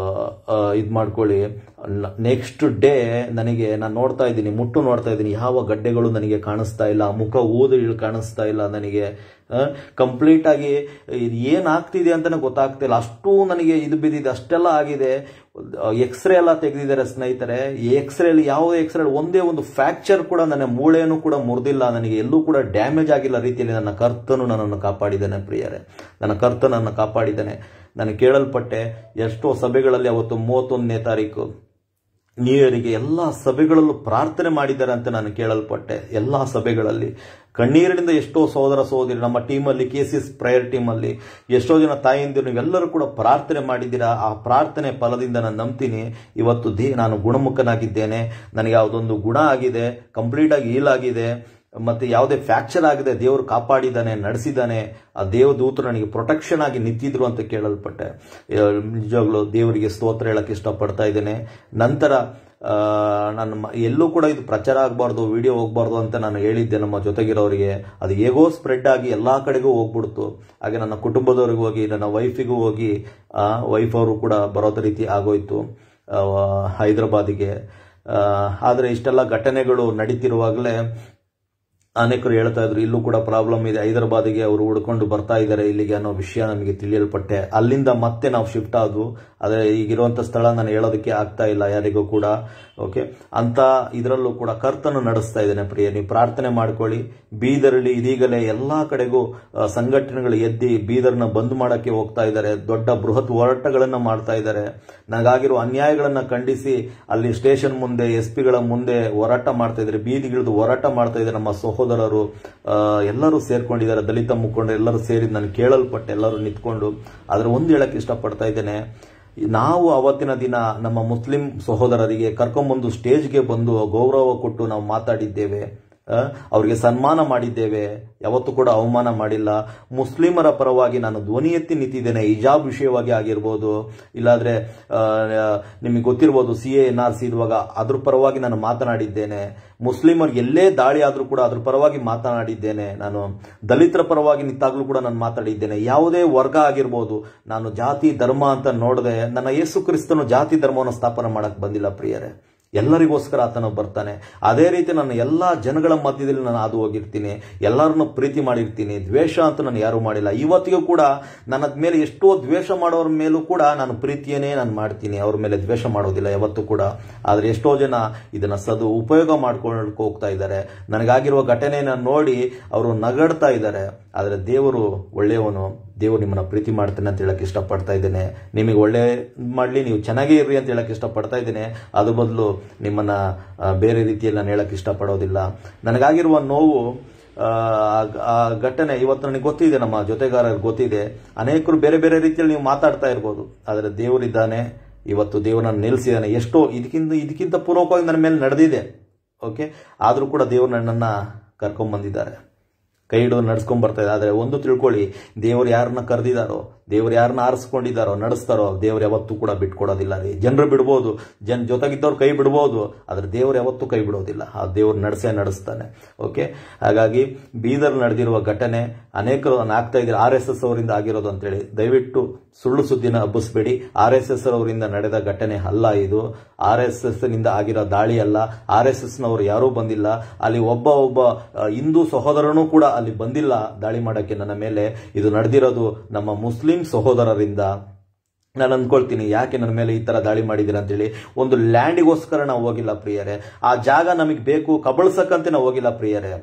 ಇದು ಮಾಡ್ಕೊಳ್ಳಿ, ನೆಕ್ಸ್ಟ್ ಡೇ ನನಗೆ ನಾನು ನೋಡ್ತಾ ಇದ್ದೀನಿ, ನೋಡ್ತಾ ಇದ್ದೀನಿ, ಯಾವ ಗಡ್ಡೆಗಳು ನನಗೆ ಕಾಣಿಸ್ತಾ ಇಲ್ಲ, ಮುಖ ಊದು ಕಾಣಿಸ್ತಾ ಇಲ್ಲ ನನಗೆ. ಕಂಪ್ಲೀಟ್ ಆಗಿ ಏನಾಗ್ತಿದೆ ಅಂತಾನೆ ಗೊತ್ತಾಗ್ತಾ ಇಲ್ಲ, ಅಷ್ಟು ನನಗೆ ಇದು ಬಿದ್ದಿದೆ, ಅಷ್ಟೆಲ್ಲ ಆಗಿದೆ. ಎಕ್ಸ್ರೇ ಎಲ್ಲ ತೆಗೆದಿದ್ದಾರೆ ಸ್ನೇಹಿತರೆ. ಎಕ್ಸ್ರೇಲಿ ಯಾವುದೇ ಎಕ್ಸ್ರೇ ಒಂದೇ ಒಂದು ಫ್ರಾಕ್ಚರ್ ಕೂಡ, ನನ್ನ ಮೂಳೆನೂ ಕೂಡ ಮುರಿದಿಲ್ಲ, ನನಗೆ ಎಲ್ಲೂ ಕೂಡ ಡ್ಯಾಮೇಜ್ ಆಗಿಲ್ಲ ರೀತಿಯಲ್ಲಿ ನನ್ನ ಕರ್ತನು ನನ್ನನ್ನು ಕಾಪಾಡಿದ್ದಾನೆ ಪ್ರಿಯರೇ. ನನ್ನ ಕರ್ತನನ್ನು ಕಾಪಾಡಿದ್ದಾನೆ. ನಾನು ಕೇಳಲ್ಪಟ್ಟೆ ಎಷ್ಟೋ ಸಭೆಗಳಲ್ಲಿ ಅವತ್ತು 31ನೇ ತಾರೀಕು ನ್ಯೂ ಇಯರಿಗೆ ಎಲ್ಲ ಸಭೆಗಳಲ್ಲೂ ಪ್ರಾರ್ಥನೆ ಮಾಡಿದ್ದಾರೆ ಅಂತ ನಾನು ಕೇಳಲ್ಪಟ್ಟೆ. ಎಲ್ಲ ಸಭೆಗಳಲ್ಲಿ ಕಣ್ಣೀರಿನಿಂದ ಎಷ್ಟೋ ಸಹೋದರ ಸಹೋದರಿ ನಮ್ಮ ಟೀಮಲ್ಲಿ, KCS ಪ್ರೇಯರ್ ಟೀಮಲ್ಲಿ ಎಷ್ಟೋ ಜನ ತಾಯಿಯಂದಿರು ನೀವೆಲ್ಲರೂ ಕೂಡ ಪ್ರಾರ್ಥನೆ ಮಾಡಿದ್ದೀರಾ. ಆ ಪ್ರಾರ್ಥನೆ ಫಲದಿಂದ ನಾನು ನಂಬ್ತೀನಿ ಇವತ್ತು ನಾನು ಗುಣಮುಖನಾಗಿದ್ದೇನೆ. ನನಗೆ ಯಾವುದೊಂದು ಗುಣ ಆಗಿದೆ, ಕಂಪ್ಲೀಟ್ ಆಗಿ ಹೀಲ್ ಆಗಿದೆ, ಮತ್ತೆ ಯಾವುದೇ ಫ್ರಾಕ್ಚರ್ ಆಗಿದೆ, ದೇವರು ಕಾಪಾಡಿದ್ದಾನೆ, ನಡೆಸಿದ್ದಾನೆ. ಆ ದೇವದೂತರು ನನಗೆ ಪ್ರೊಟೆಕ್ಷನ್ ಆಗಿ ನಿಂತಿದ್ರು ಅಂತ ಕೇಳಲ್ಪಟ್ಟೆ. ನಿಜವಾಗ್ಲೂ ದೇವರಿಗೆ ಸ್ತೋತ್ರ ಹೇಳಕ್ಕೆ ಇಷ್ಟಪಡ್ತಾ ಇದ್ದೇನೆ. ನಂತರ ನಾನು ಎಲ್ಲೂ ಕೂಡ ಇದು ಪ್ರಚಾರ ಆಗಬಾರ್ದು, ವಿಡಿಯೋ ಹೋಗಬಾರ್ದು ಅಂತ ನಾನು ಹೇಳಿದ್ದೆ ನಮ್ಮ ಜೊತೆಗಿರೋರಿಗೆ. ಅದು ಹೇಗೋ ಸ್ಪ್ರೆಡ್ ಆಗಿ ಎಲ್ಲ ಕಡೆಗೂ ಹೋಗ್ಬಿಡ್ತು. ಹಾಗೆ ನನ್ನ ಕುಟುಂಬದವ್ರಿಗೆ ಹೋಗಿ, ನನ್ನ ವೈಫಿಗೂ ಹೋಗಿ, ವೈಫ್ ಅವರು ಕೂಡ ಬರೋದ ರೀತಿ ಆಗೋಯ್ತು ಹೈದರಾಬಾದಿಗೆ. ಆದರೆ ಇಷ್ಟೆಲ್ಲ ಘಟನೆಗಳು ನಡೀತಿರುವಾಗಲೇ ಅನೇಕರು ಹೇಳ್ತಾ ಇದ್ರು ಇಲ್ಲೂ ಕೂಡ ಪ್ರಾಬ್ಲಮ್ ಇದೆ, ಹೈದರಾಬಾದಿಗೆ ಅವರು ಹುಡ್ಕೊಂಡು ಬರ್ತಾ ಇದ್ದಾರೆ ಇಲ್ಲಿಗೆ ಅನ್ನೋ ವಿಷಯ ನಮಗೆ ತಿಳಿಯಲ್ಪಟ್ಟೆ. ಅಲ್ಲಿಂದ ಮತ್ತೆ ನಾವು ಶಿಫ್ಟ್ ಆದ್ವು. ಆದರೆ ಈಗಿರುವಂಥ ಸ್ಥಳ ನಾನು ಹೇಳೋದಕ್ಕೆ ಆಗ್ತಾ ಇಲ್ಲ ಯಾರಿಗೂ ಕೂಡ. ಓಕೆ, ಅಂತ ಇದರಲ್ಲೂ ಕೂಡ ಕರ್ತನು ನಡೆಸ್ತಾ ಇದ್ದೇನೆ ಪ್ರಿಯ. ನೀವು ಪ್ರಾರ್ಥನೆ ಮಾಡ್ಕೊಳ್ಳಿ. ಬೀದರ್ಲಿ ಇದೀಗಲೇ ಎಲ್ಲಾ ಕಡೆಗೂ ಸಂಘಟನೆಗಳು ಎದ್ದಿ ಬೀದರ್ನ ಬಂದ್ ಮಾಡಕ್ಕೆ ಹೋಗ್ತಾ ಇದ್ದಾರೆ. ದೊಡ್ಡ ಬೃಹತ್ ಹೋರಾಟಗಳನ್ನ ಮಾಡ್ತಾ ಇದ್ದಾರೆ. ನನಗಾಗಿರುವ ಅನ್ಯಾಯಗಳನ್ನ ಖಂಡಿಸಿ ಅಲ್ಲಿ ಸ್ಟೇಷನ್ ಮುಂದೆ, SP ಗಳ ಮುಂದೆ ಹೋರಾಟ ಮಾಡ್ತಾ ಇದ್ದಾರೆ, ಬೀದಿಗಿಳಿದು ಹೋರಾಟ ಮಾಡ್ತಾ ಇದ್ದಾರೆ. ನಮ್ಮ ಸಹೋದರರು ಎಲ್ಲರೂ ಸೇರ್ಕೊಂಡಿದ್ದಾರೆ, ದಲಿತ ಮುಖಂಡರು ಎಲ್ಲರೂ ಸೇರಿ ನಾನು ಕೇಳಲ್ಪಟ್ಟೆ, ಎಲ್ಲರೂ ನಿಂತ್ಕೊಂಡು. ಆದ್ರೆ ಒಂದು ಹೇಳಕ್ಕೆ ಇಷ್ಟಪಡ್ತಾ ಇದ್ದೇನೆ, ನಾವು ಅವತ್ತಿನ ದಿನ ನಮ್ಮ ಮುಸ್ಲಿಂ ಸಹೋದರರಿಗೆ ಕರ್ಕೊಂಡ್ಬಂದು ಸ್ಟೇಜ್ಗೆ ಬಂದು ಗೌರವ ಕೊಟ್ಟು ನಾವು ಮಾತಾಡಿದ್ದೇವೆ, ಅವರಿಗೆ ಸನ್ಮಾನ ಮಾಡಿದ್ದೇವೆ, ಯಾವತ್ತೂ ಕೂಡ ಅವಮಾನ ಮಾಡಿಲ್ಲ. ಮುಸ್ಲಿಮರ ಪರವಾಗಿ ನಾನು ಧ್ವನಿ ಎತ್ತಿ ನಿಂತಿದ್ದೇನೆ. ಹಿಜಾಬ್ ವಿಷಯವಾಗಿ ಆಗಿರ್ಬೋದು, ಇಲ್ಲಾಂದ್ರೆ ನಿಮಗೆ ಗೊತ್ತಿರ್ಬೋದು CA NRC ಇರುವಾಗ ಅದ್ರ ಪರವಾಗಿ ನಾನು ಮಾತನಾಡಿದ್ದೇನೆ. ಮುಸ್ಲಿಮರಿಗೆ ಎಲ್ಲೇ ದಾಳಿ ಆದ್ರೂ ಕೂಡ ಅದ್ರ ಪರವಾಗಿ ಮಾತನಾಡಿದ್ದೇನೆ. ನಾನು ದಲಿತರ ಪರವಾಗಿ ನಿಂತಾಗ್ಲೂ ಕೂಡ ನಾನು ಮಾತಾಡಿದ್ದೇನೆ. ಯಾವುದೇ ವರ್ಗ ಆಗಿರ್ಬೋದು, ನಾನು ಜಾತಿ ಧರ್ಮ ಅಂತ ನೋಡದೆ, ನನ್ನ ಯೇಸು ಕ್ರಿಸ್ತನು ಜಾತಿ ಧರ್ಮವನ್ನು ಸ್ಥಾಪನೆ ಮಾಡಕ್ ಬಂದಿಲ್ಲ ಪ್ರಿಯರೇ. ಎಲ್ಲರಿಗೋಸ್ಕರ ಆತನು ಬರ್ತಾನೆ. ಅದೇ ರೀತಿ ನಾನು ಎಲ್ಲಾ ಜನಗಳ ಮಧ್ಯದಲ್ಲಿ ನಾನು ಹಾದು ಹೋಗಿರ್ತೀನಿ, ಎಲ್ಲರನ್ನು ಪ್ರೀತಿ ಮಾಡಿರ್ತೀನಿ. ದ್ವೇಷ ಅಂತ ನಾನು ಯಾರು ಮಾಡಿಲ್ಲ. ಇವತ್ತಿಗೂ ಕೂಡ ನನ್ನ ಮೇಲೆ ಎಷ್ಟೋ ದ್ವೇಷ ಮಾಡೋರ ಮೇಲೂ ಕೂಡ ನಾನು ಪ್ರೀತಿಯನ್ನೇ ನಾನು ಮಾಡ್ತೀನಿ, ಅವ್ರ ಮೇಲೆ ದ್ವೇಷ ಮಾಡೋದಿಲ್ಲ ಯಾವತ್ತೂ ಕೂಡ. ಆದ್ರೆ ಎಷ್ಟೋ ಜನ ಇದನ್ನ ಉಪಯೋಗ ಮಾಡ್ಕೊಂಡು ಹೋಗ್ತಾ ಇದ್ದಾರೆ. ನನಗಾಗಿರುವ ಘಟನೆಯನ್ನು ನೋಡಿ ಅವರು ನಗಡ್ತಾ ಇದ್ದಾರೆ. ಆದ್ರೆ ದೇವರು ಒಳ್ಳೆಯವನು, ದೇವರು ನಿಮ್ಮನ್ನ ಪ್ರೀತಿ ಮಾಡ್ತಾನೆ ಅಂತ ಹೇಳಕ್ ಇಷ್ಟಪಡ್ತಾ ಇದ್ದೇನೆ. ನಿಮಗೆ ಒಳ್ಳೆ ಮಾಡ್ಲಿ, ನೀವು ಚೆನ್ನಾಗೇ ಇರ್ರಿ ಅಂತ ಹೇಳಕ್ ಇಷ್ಟಪಡ್ತಾ ಇದ್ದೇನೆ. ಅದ್ರ ಬದಲು ನಿಮ್ಮನ್ನ ಬೇರೆ ರೀತಿಯಲ್ಲಿ ನಾನು ಹೇಳಕ್ ಇಷ್ಟಪಡೋದಿಲ್ಲ. ನನಗಾಗಿರುವ ನೋವು, ಆ ಘಟನೆ ಇವತ್ತು ನನಗೆ ಗೊತ್ತಿದೆ, ನಮ್ಮ ಜೊತೆಗಾರರಿಗೆ ಗೊತ್ತಿದೆ. ಅನೇಕರು ಬೇರೆ ಬೇರೆ ರೀತಿಯಲ್ಲಿ ನೀವು ಮಾತಾಡ್ತಾ ಇರ್ಬೋದು, ಆದ್ರೆ ದೇವರಿದ್ದಾನೆ. ಇವತ್ತು ದೇವರನ್ನ ನಿಲ್ಲಿಸಿದ್ದಾನೆ. ಎಷ್ಟೋ ಇದಕ್ಕಿಂತ ಪೂರ್ವಕವಾಗಿ ನನ್ನ ಮೇಲೆ ನಡೆದಿದೆ. ಓಕೆ, ಆದ್ರೂ ಕೂಡ ದೇವರು ನನ್ನನ್ನ ಕರ್ಕೊಂಡ್ ಬಂದಿದ್ದಾರೆ, ಕೈ ಹಿಡಿದು ನಡ್ಸ್ಕೊಂಡ್ ಬರ್ತಾ ಇದೆ. ಆದ್ರೆ ಒಂದು ತಿಳ್ಕೊಳ್ಳಿ, ದೇವರು ಯಾರನ್ನ ಕರೆದಿದ್ದಾರೋ, ದೇವರು ಯಾರನ್ನ ಆರಿಸ್ಕೊಂಡಿದ್ದಾರೋ, ನಡೆಸ್ತಾರೋ, ದೇವ್ರು ಯಾವತ್ತೂ ಕೂಡ ಬಿಟ್ಕೊಡೋದಿಲ್ಲ ರೀ. ಜನರು ಬಿಡ್ಬೋದು, ಜೊತೆಗಿದ್ದವ್ರು ಕೈ ಬಿಡ್ಬೋದು, ಆದ್ರೆ ದೇವ್ರು ಯಾವತ್ತೂ ಕೈ ಬಿಡೋದಿಲ್ಲ. ಆ ದೇವ್ರು ನಡೆಸ್ತಾನೆ. ಓಕೆ, ಹಾಗಾಗಿ ಬೀದರ್ ನಡೆದಿರುವ ಘಟನೆ ಅನೇಕರು ಆಗ್ತಾ ಇದ್ದಾರೆ RSS ಅವರಿಂದ ಆಗಿರೋದು ಅಂತೇಳಿ. ದಯವಿಟ್ಟು ಸುಳ್ಳು ಸುದ್ದಿನ ಹಬ್ಬಿಸ್ಬೇಡಿ. RSS ಅವರಿಂದ ನಡೆದ ಘಟನೆ ಅಲ್ಲ ಇದು. RSS ನಿಂದ ಆಗಿರೋ ದಾಳಿ ಅಲ್ಲ. RSS ನವರು ಯಾರೂ ಬಂದಿಲ್ಲ ಅಲ್ಲಿ. ಒಬ್ಬ ಹಿಂದೂ ಸಹೋದರನೂ ಕೂಡ ಅಲ್ಲಿ ಬಂದಿಲ್ಲ ದಾಳಿ ಮಾಡಕ್ಕೆ ನನ್ನ ಮೇಲೆ. ಇದು ನಡೆದಿರೋದು ನಮ್ಮ ಮುಸ್ಲಿಂ ಸಹೋದರರಿಂದ. ನಾನು ಅಂದ್ಕೊಳ್ತೀನಿ, ಯಾಕೆ ನನ್ನ ಮೇಲೆ ಈ ತರ ದಾಳಿ ಮಾಡಿದ್ದೀರಾ ಅಂತೇಳಿ. ಒಂದು ಲ್ಯಾಂಡಿಗೋಸ್ಕರ ನಾವು ಹೋಗಿಲ್ಲ ಪ್ರಿಯರೇ. ಆ ಜಾಗ ನಮಗೆ ಬೇಕು ಕಬಳಿಸಕ್ಕಂತೆ ನಾವು ಹೋಗಿಲ್ಲ ಪ್ರಿಯರೇ.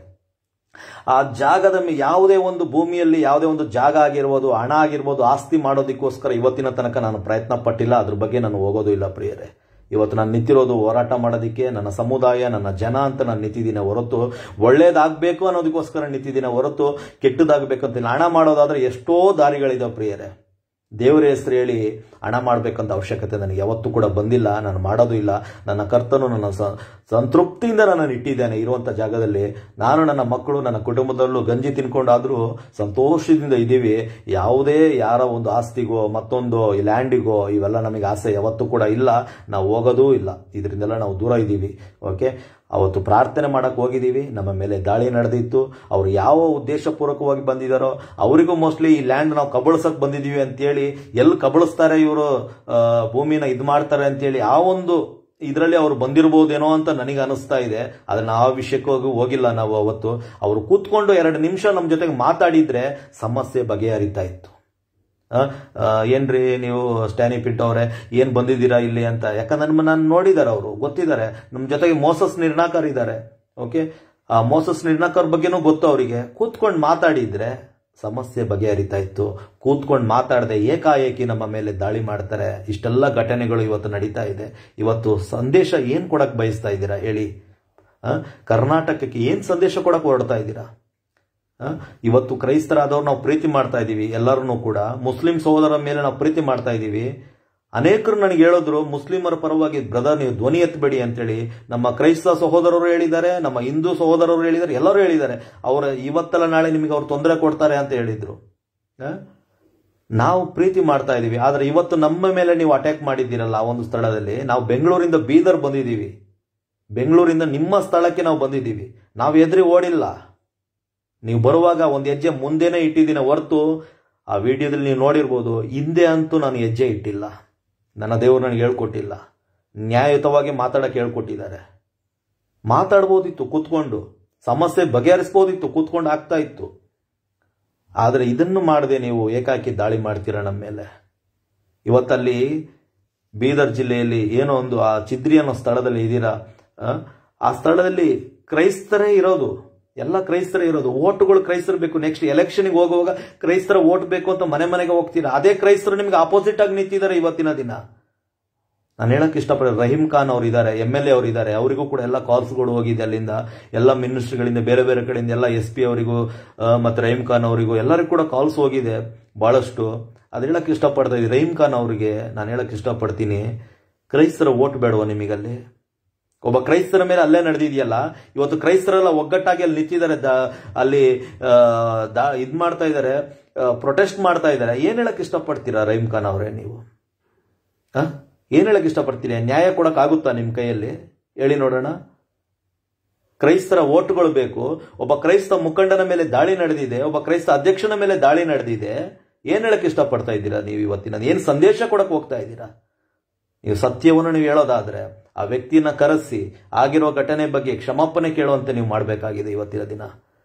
ಆ ಜಾಗದ ಯಾವುದೇ ಒಂದು ಭೂಮಿಯಲ್ಲಿ ಯಾವುದೇ ಒಂದು ಜಾಗ ಆಗಿರ್ಬೋದು, ಹಣ ಆಗಿರ್ಬೋದು, ಆಸ್ತಿ ಮಾಡೋದಕ್ಕೋಸ್ಕರ ಇವತ್ತಿನ ತನಕ ನಾನು ಪ್ರಯತ್ನ ಪಟ್ಟಿಲ್ಲ. ಅದ್ರ ಬಗ್ಗೆ ನಾನು ಹೋಗೋದು ಇಲ್ಲ ಪ್ರಿಯರೇ. ಇವತ್ತು ನಾನು ನಿಂತಿರೋದು ಹೋರಾಟ ಮಾಡೋದಕ್ಕೆ, ನನ್ನ ಸಮುದಾಯ, ನನ್ನ ಜನ ಅಂತ ನಾನು ನಿಂತಿದ್ದೀನಿ ಹೊರತು ಒಳ್ಳೇದಾಗಬೇಕು ಅನ್ನೋದಕ್ಕೋಸ್ಕರ ನಿಂತಿದ್ದೀನಿ ಹೊರತು ಕೆಟ್ಟದಾಗಬೇಕಂತ. ಹಣ ಮಾಡೋದಾದ್ರೆ ಎಷ್ಟೋ ದಾರಿಗಳಿದಾವೆ ಪ್ರಿಯರೇ. ದೇವರ ಹೆಸರು ಹೇಳಿ ಹಣ ಮಾಡಬೇಕಂತ ಅವಶ್ಯಕತೆ ನನಗೆ ಯಾವತ್ತೂ ಕೂಡ ಬಂದಿಲ್ಲ. ನಾನು ಮಾಡೋದು ಇಲ್ಲ. ನನ್ನ ಕರ್ತನು ನನ್ನ ಸಂತೃಪ್ತಿಯಿಂದ ನಾನು ಇಟ್ಟಿದ್ದೇನೆ ಇರುವಂತ ಜಾಗದಲ್ಲಿ. ನಾನು, ನನ್ನ ಮಕ್ಕಳು, ನನ್ನ ಕುಟುಂಬದಲ್ಲೂ ಗಂಜಿ ತಿನ್ಕೊಂಡಾದ್ರೂ ಸಂತೋಷದಿಂದ ಇದ್ದೀವಿ. ಯಾವುದೇ ಯಾರ ಒಂದು ಆಸ್ತಿಗೋ ಮತ್ತೊಂದು ಲ್ಯಾಂಡಿಗೋ ಇವೆಲ್ಲ ನಮಗೆ ಆಸೆ ಯಾವತ್ತೂ ಕೂಡ ಇಲ್ಲ. ನಾವು ಹೋಗೋದೂ ಇಲ್ಲ. ಇದರಿಂದೆಲ್ಲ ನಾವು ದೂರ ಇದ್ದೀವಿ. ಓಕೆ, ಅವತ್ತು ಪ್ರಾರ್ಥನೆ ಮಾಡಕ್ ಹೋಗಿದ್ದೀವಿ, ನಮ್ಮ ಮೇಲೆ ದಾಳಿ ನಡೆದಿತ್ತು. ಅವ್ರು ಯಾವ ಉದ್ದೇಶಪೂರ್ವಕವಾಗಿ ಬಂದಿದ್ದಾರೋ ಅವರಿಗೂ ಮೋಸ್ಟ್ಲಿ ಈ ಲ್ಯಾಂಡ್ ನಾವು ಕಬಳಿಸಕ್ ಬಂದಿದೀವಿ ಅಂತೇಳಿ, ಎಲ್ಲಿ ಕಬಳಿಸ್ತಾರೆ ಇವರು ಭೂಮಿನ ಮಾಡ್ತಾರೆ ಅಂತೇಳಿ ಆ ಒಂದು ಇದರಲ್ಲಿ ಅವ್ರು ಬಂದಿರಬಹುದೇನೋ ಅಂತ ನನಗೆ ಅನಿಸ್ತಾ ಇದೆ. ಅದನ್ನ ಆ ವಿಷಯಕ್ಕೆ ಹೋಗಿಲ್ಲ ನಾವು. ಅವತ್ತು ಅವರು ಕೂತ್ಕೊಂಡು 2 ನಿಮಿಷ ನಮ್ಮ ಜೊತೆಗೆ ಮಾತಾಡಿದ್ರೆ ಸಮಸ್ಯೆ ಬಗೆಹರಿತಾ ಇತ್ತು. ಏನ್ರಿ ನೀವು ಸ್ಟ್ಯಾನಿ ಪಿಂಟೋ ಅವರೇ ಏನ್ ಬಂದಿದ್ದೀರಾ ಇಲ್ಲಿ ಅಂತ. ಯಾಕಂದ್ರೆ ನಾನು ನೋಡಿದಾರೆ, ಅವರು ಗೊತ್ತಿದ್ದಾರೆ. ನಮ್ಮ ಜೊತೆಗೆ ಮೋಸಸ್ ನಿರ್ಣಾಕರ್ ಇದ್ದಾರೆ. ಓಕೆ, ಆ ಮೋಸಸ್ ನಿರ್ಣಾಕರ್ ಬಗ್ಗೆನೂ ಗೊತ್ತು ಅವರಿಗೆ. ಕೂತ್ಕೊಂಡು ಮಾತಾಡಿದ್ರೆ ಸಮಸ್ಯೆ ಬಗೆಹರಿತಾ ಇತ್ತು. ಕೂತ್ಕೊಂಡು ಮಾತಾಡದೆ ಏಕಾಏಕಿ ನಮ್ಮ ಮೇಲೆ ದಾಳಿ ಮಾಡ್ತಾರೆ. ಇಷ್ಟೆಲ್ಲ ಘಟನೆಗಳು ಇವತ್ತು ನಡೀತಾ ಇದೆ. ಇವತ್ತು ಸಂದೇಶ ಏನ್ ಕೊಡಕ್ ಬಯಸ್ತಾ ಇದ್ದೀರಾ ಹೇಳಿ? ಕರ್ನಾಟಕಕ್ಕೆ ಏನ್ ಸಂದೇಶ ಕೊಡಕ್ ಹೊರಡ್ತಾ ಇದ್ದೀರಾ? ಇವತ್ತು ಕ್ರೈಸ್ತರಾದವ್ರು ನಾವು ಪ್ರೀತಿ ಮಾಡ್ತಾ ಇದೀವಿ, ಎಲ್ಲರನ್ನೂ ಕೂಡ. ಮುಸ್ಲಿಂ ಸಹೋದರರ ಮೇಲೆ ನಾವು ಪ್ರೀತಿ ಮಾಡ್ತಾ ಇದೀವಿ. ಅನೇಕರು ನನಗೆ ಹೇಳಿದ್ರು, ಮುಸ್ಲಿಮರ ಪರವಾಗಿ ಬ್ರದರ್ ನೀವು ಧ್ವನಿ ಎತ್ತಬೇಡಿ ಅಂತೇಳಿ. ನಮ್ಮ ಕ್ರೈಸ್ತ ಸಹೋದರರು ಹೇಳಿದ್ದಾರೆ, ನಮ್ಮ ಹಿಂದೂ ಸಹೋದರರು ಹೇಳಿದ್ದಾರೆ, ಎಲ್ಲರೂ ಹೇಳಿದ್ದಾರೆ. ಅವರ ಇವತ್ತಲ್ಲ ನಾಳೆ ನಿಮಗೆ ಅವ್ರು ತೊಂದರೆ ಕೊಡ್ತಾರೆ ಅಂತ ಹೇಳಿದ್ರು. ನಾವು ಪ್ರೀತಿ ಮಾಡ್ತಾ ಇದೀವಿ. ಆದರೆ ಇವತ್ತು ನಮ್ಮ ಮೇಲೆ ನೀವು ಅಟ್ಯಾಕ್ ಮಾಡಿದ್ದೀರಲ್ಲ ಆ ಒಂದು ಸ್ಥಳದಲ್ಲಿ. ನಾವು ಬೆಂಗಳೂರಿಂದ ಬೀದರ್ ಬಂದಿದ್ದೀವಿ, ಬೆಂಗಳೂರಿಂದ ನಿಮ್ಮ ಸ್ಥಳಕ್ಕೆ ನಾವು ಬಂದಿದ್ದೀವಿ. ನಾವು ಎದುರಿ ಓಡಿಲ್ಲ. ನೀವು ಬರುವಾಗ ಒಂದು ಹೆಜ್ಜೆ ಮುಂದೆನೇ ಇಟ್ಟಿದ್ದೀನಿ ಹೊರತು, ಆ ವಿಡಿಯೋದಲ್ಲಿ ನೀವು ನೋಡಿರ್ಬೋದು, ಹಿಂದೆ ಅಂತೂ ನಾನು ಹೆಜ್ಜೆ ಇಟ್ಟಿಲ್ಲ. ನನ್ನ ದೇವರು ನನಗೆ ಹೇಳ್ಕೊಟ್ಟಿಲ್ಲ. ನ್ಯಾಯಯುತವಾಗಿ ಮಾತಾಡಕ್ಕೆ ಹೇಳ್ಕೊಟ್ಟಿದ್ದಾರೆ. ಮಾತಾಡ್ಬೋದಿತ್ತು ಕೂತ್ಕೊಂಡು, ಸಮಸ್ಯೆ ಬಗೆಹರಿಸ್ಬೋದಿತ್ತು ಕೂತ್ಕೊಂಡು, ಆಗ್ತಾ ಇತ್ತು. ಆದರೆ ಇದನ್ನು ಮಾಡದೆ ನೀವು ಏಕಾಕಿ ದಾಳಿ ಮಾಡ್ತೀರಾ ನಮ್ಮ ಮೇಲೆ. ಇವತ್ತಲ್ಲಿ ಬೀದರ್ ಜಿಲ್ಲೆಯಲ್ಲಿ ಏನೋ ಒಂದು ಆ ಚಿದ್ರಿ ಅನ್ನೋ ಸ್ಥಳದಲ್ಲಿ ಇದ್ದೀರಾ. ಆ ಸ್ಥಳದಲ್ಲಿ ಕ್ರೈಸ್ತರೇ ಇರೋದು, ಎಲ್ಲ ಕ್ರೈಸ್ತರೇ ಇರೋದು. ಓಟುಗಳು ಕ್ರೈಸ್ತರು ಬೇಕು. ನೆಕ್ಸ್ಟ್ ಎಲೆಕ್ಷನ್ಗೆ ಹೋಗುವಾಗ ಕ್ರೈಸ್ತರ ಓಟ್ ಬೇಕು ಅಂತ ಮನೆ ಮನೆಗೆ ಹೋಗ್ತೀರಾ. ಅದೇ ಕ್ರೈಸ್ತರು ನಿಮ್ಗೆ ಆಪೋಸಿಟ್ ಆಗಿ ನಿಂತಿದ್ದಾರೆ ಇವತ್ತಿನ ದಿನ. ನಾನು ಹೇಳಕ್ ಇಷ್ಟಪಡ್ತೀನಿ, ರಹೀಂ ಖಾನ್ ಅವರು ಇದ್ದಾರೆ, MLA ಅವರು ಇದ್ದಾರೆ, ಅವರಿಗೂ ಕೂಡ ಎಲ್ಲ ಕಾಲ್ಸ್ಗಳು ಹೋಗಿದೆ ಅಲ್ಲಿಂದ, ಎಲ್ಲ ಮಿನಿಸ್ಟ್ರಿಗಳಿಂದ, ಬೇರೆ ಬೇರೆ ಕಡೆಯಿಂದ ಎಲ್ಲ SP ಅವರಿಗೂ ಮತ್ತೆ ರಹೀಂ ಖಾನ್ ಅವರಿಗೂ ಎಲ್ಲರಿಗೂ ಕೂಡ ಕಾಲ್ಸ್ ಹೋಗಿದೆ ಬಹಳಷ್ಟು. ಅದು ಹೇಳಕ್ ಇಷ್ಟಪಡ್ತಾ ಇದ್ದೀನಿ. ರಹೀಂ ಖಾನ್ ಅವರಿಗೆ ನಾನು ಹೇಳಕ್ ಇಷ್ಟಪಡ್ತೀನಿ, ಕ್ರೈಸ್ತರ ಓಟ್ ಬೇಡವ ನಿಮಗಲ್ಲಿ? ಒಬ್ಬ ಕ್ರೈಸ್ತರ ಮೇಲೆ ಅಲ್ಲೇ ನಡೆದಿದೆಯಲ್ಲ. ಇವತ್ತು ಕ್ರೈಸ್ತರೆಲ್ಲ ಒಗ್ಗಟ್ಟಾಗಿ ಅಲ್ಲಿ ನಿಂತಿದ್ದಾರೆ, ಅಲ್ಲಿ ಇದ್ ಮಾಡ್ತಾ ಇದ್ದಾರೆ, ಪ್ರೊಟೆಸ್ಟ್ ಮಾಡ್ತಾ ಇದ್ದಾರೆ. ಏನ್ ಹೇಳಕ್ ಇಷ್ಟಪಡ್ತೀರಾ ರಹೀಂ ಖಾನ್ ಅವರೇ ನೀವು? ಏನ್ ಹೇಳಕ್ ಇಷ್ಟಪಡ್ತೀರಿ? ನ್ಯಾಯ ಕೊಡಕ್ ಆಗುತ್ತಾ ನಿಮ್ ಕೈಯಲ್ಲಿ? ಹೇಳಿ ನೋಡೋಣ. ಕ್ರೈಸ್ತರ ಓಟುಗಳು ಬೇಕು. ಒಬ್ಬ ಕ್ರೈಸ್ತ ಮುಖಂಡನ ಮೇಲೆ ದಾಳಿ ನಡೆದಿದೆ, ಒಬ್ಬ ಕ್ರೈಸ್ತ ಅಧ್ಯಕ್ಷನ ಮೇಲೆ ದಾಳಿ ನಡೆದಿದೆ. ಏನ್ ಹೇಳಕ್ ಇಷ್ಟಪಡ್ತಾ ಇದ್ದೀರಾ ನೀವು ಇವತ್ತಿನ? ಏನ್ ಸಂದೇಶ ಕೊಡಕ್ ಹೋಗ್ತಾ ಇದ್ದೀರಾ? ನೀವು ಸತ್ಯವನ್ನು ನೀವು ಹೇಳೋದಾದ್ರೆ ಆ ವ್ಯಕ್ತಿಯನ್ನ ಕರೆಸಿ ಆಗಿರೋ ಘಟನೆ ಬಗ್ಗೆ ಕ್ಷಮಾಪಣೆ ಕೇಳುವಂತೆ ನೀವು ಮಾಡಬೇಕಾಗಿದೆ ಇವತ್ತಿನ ದಿನ.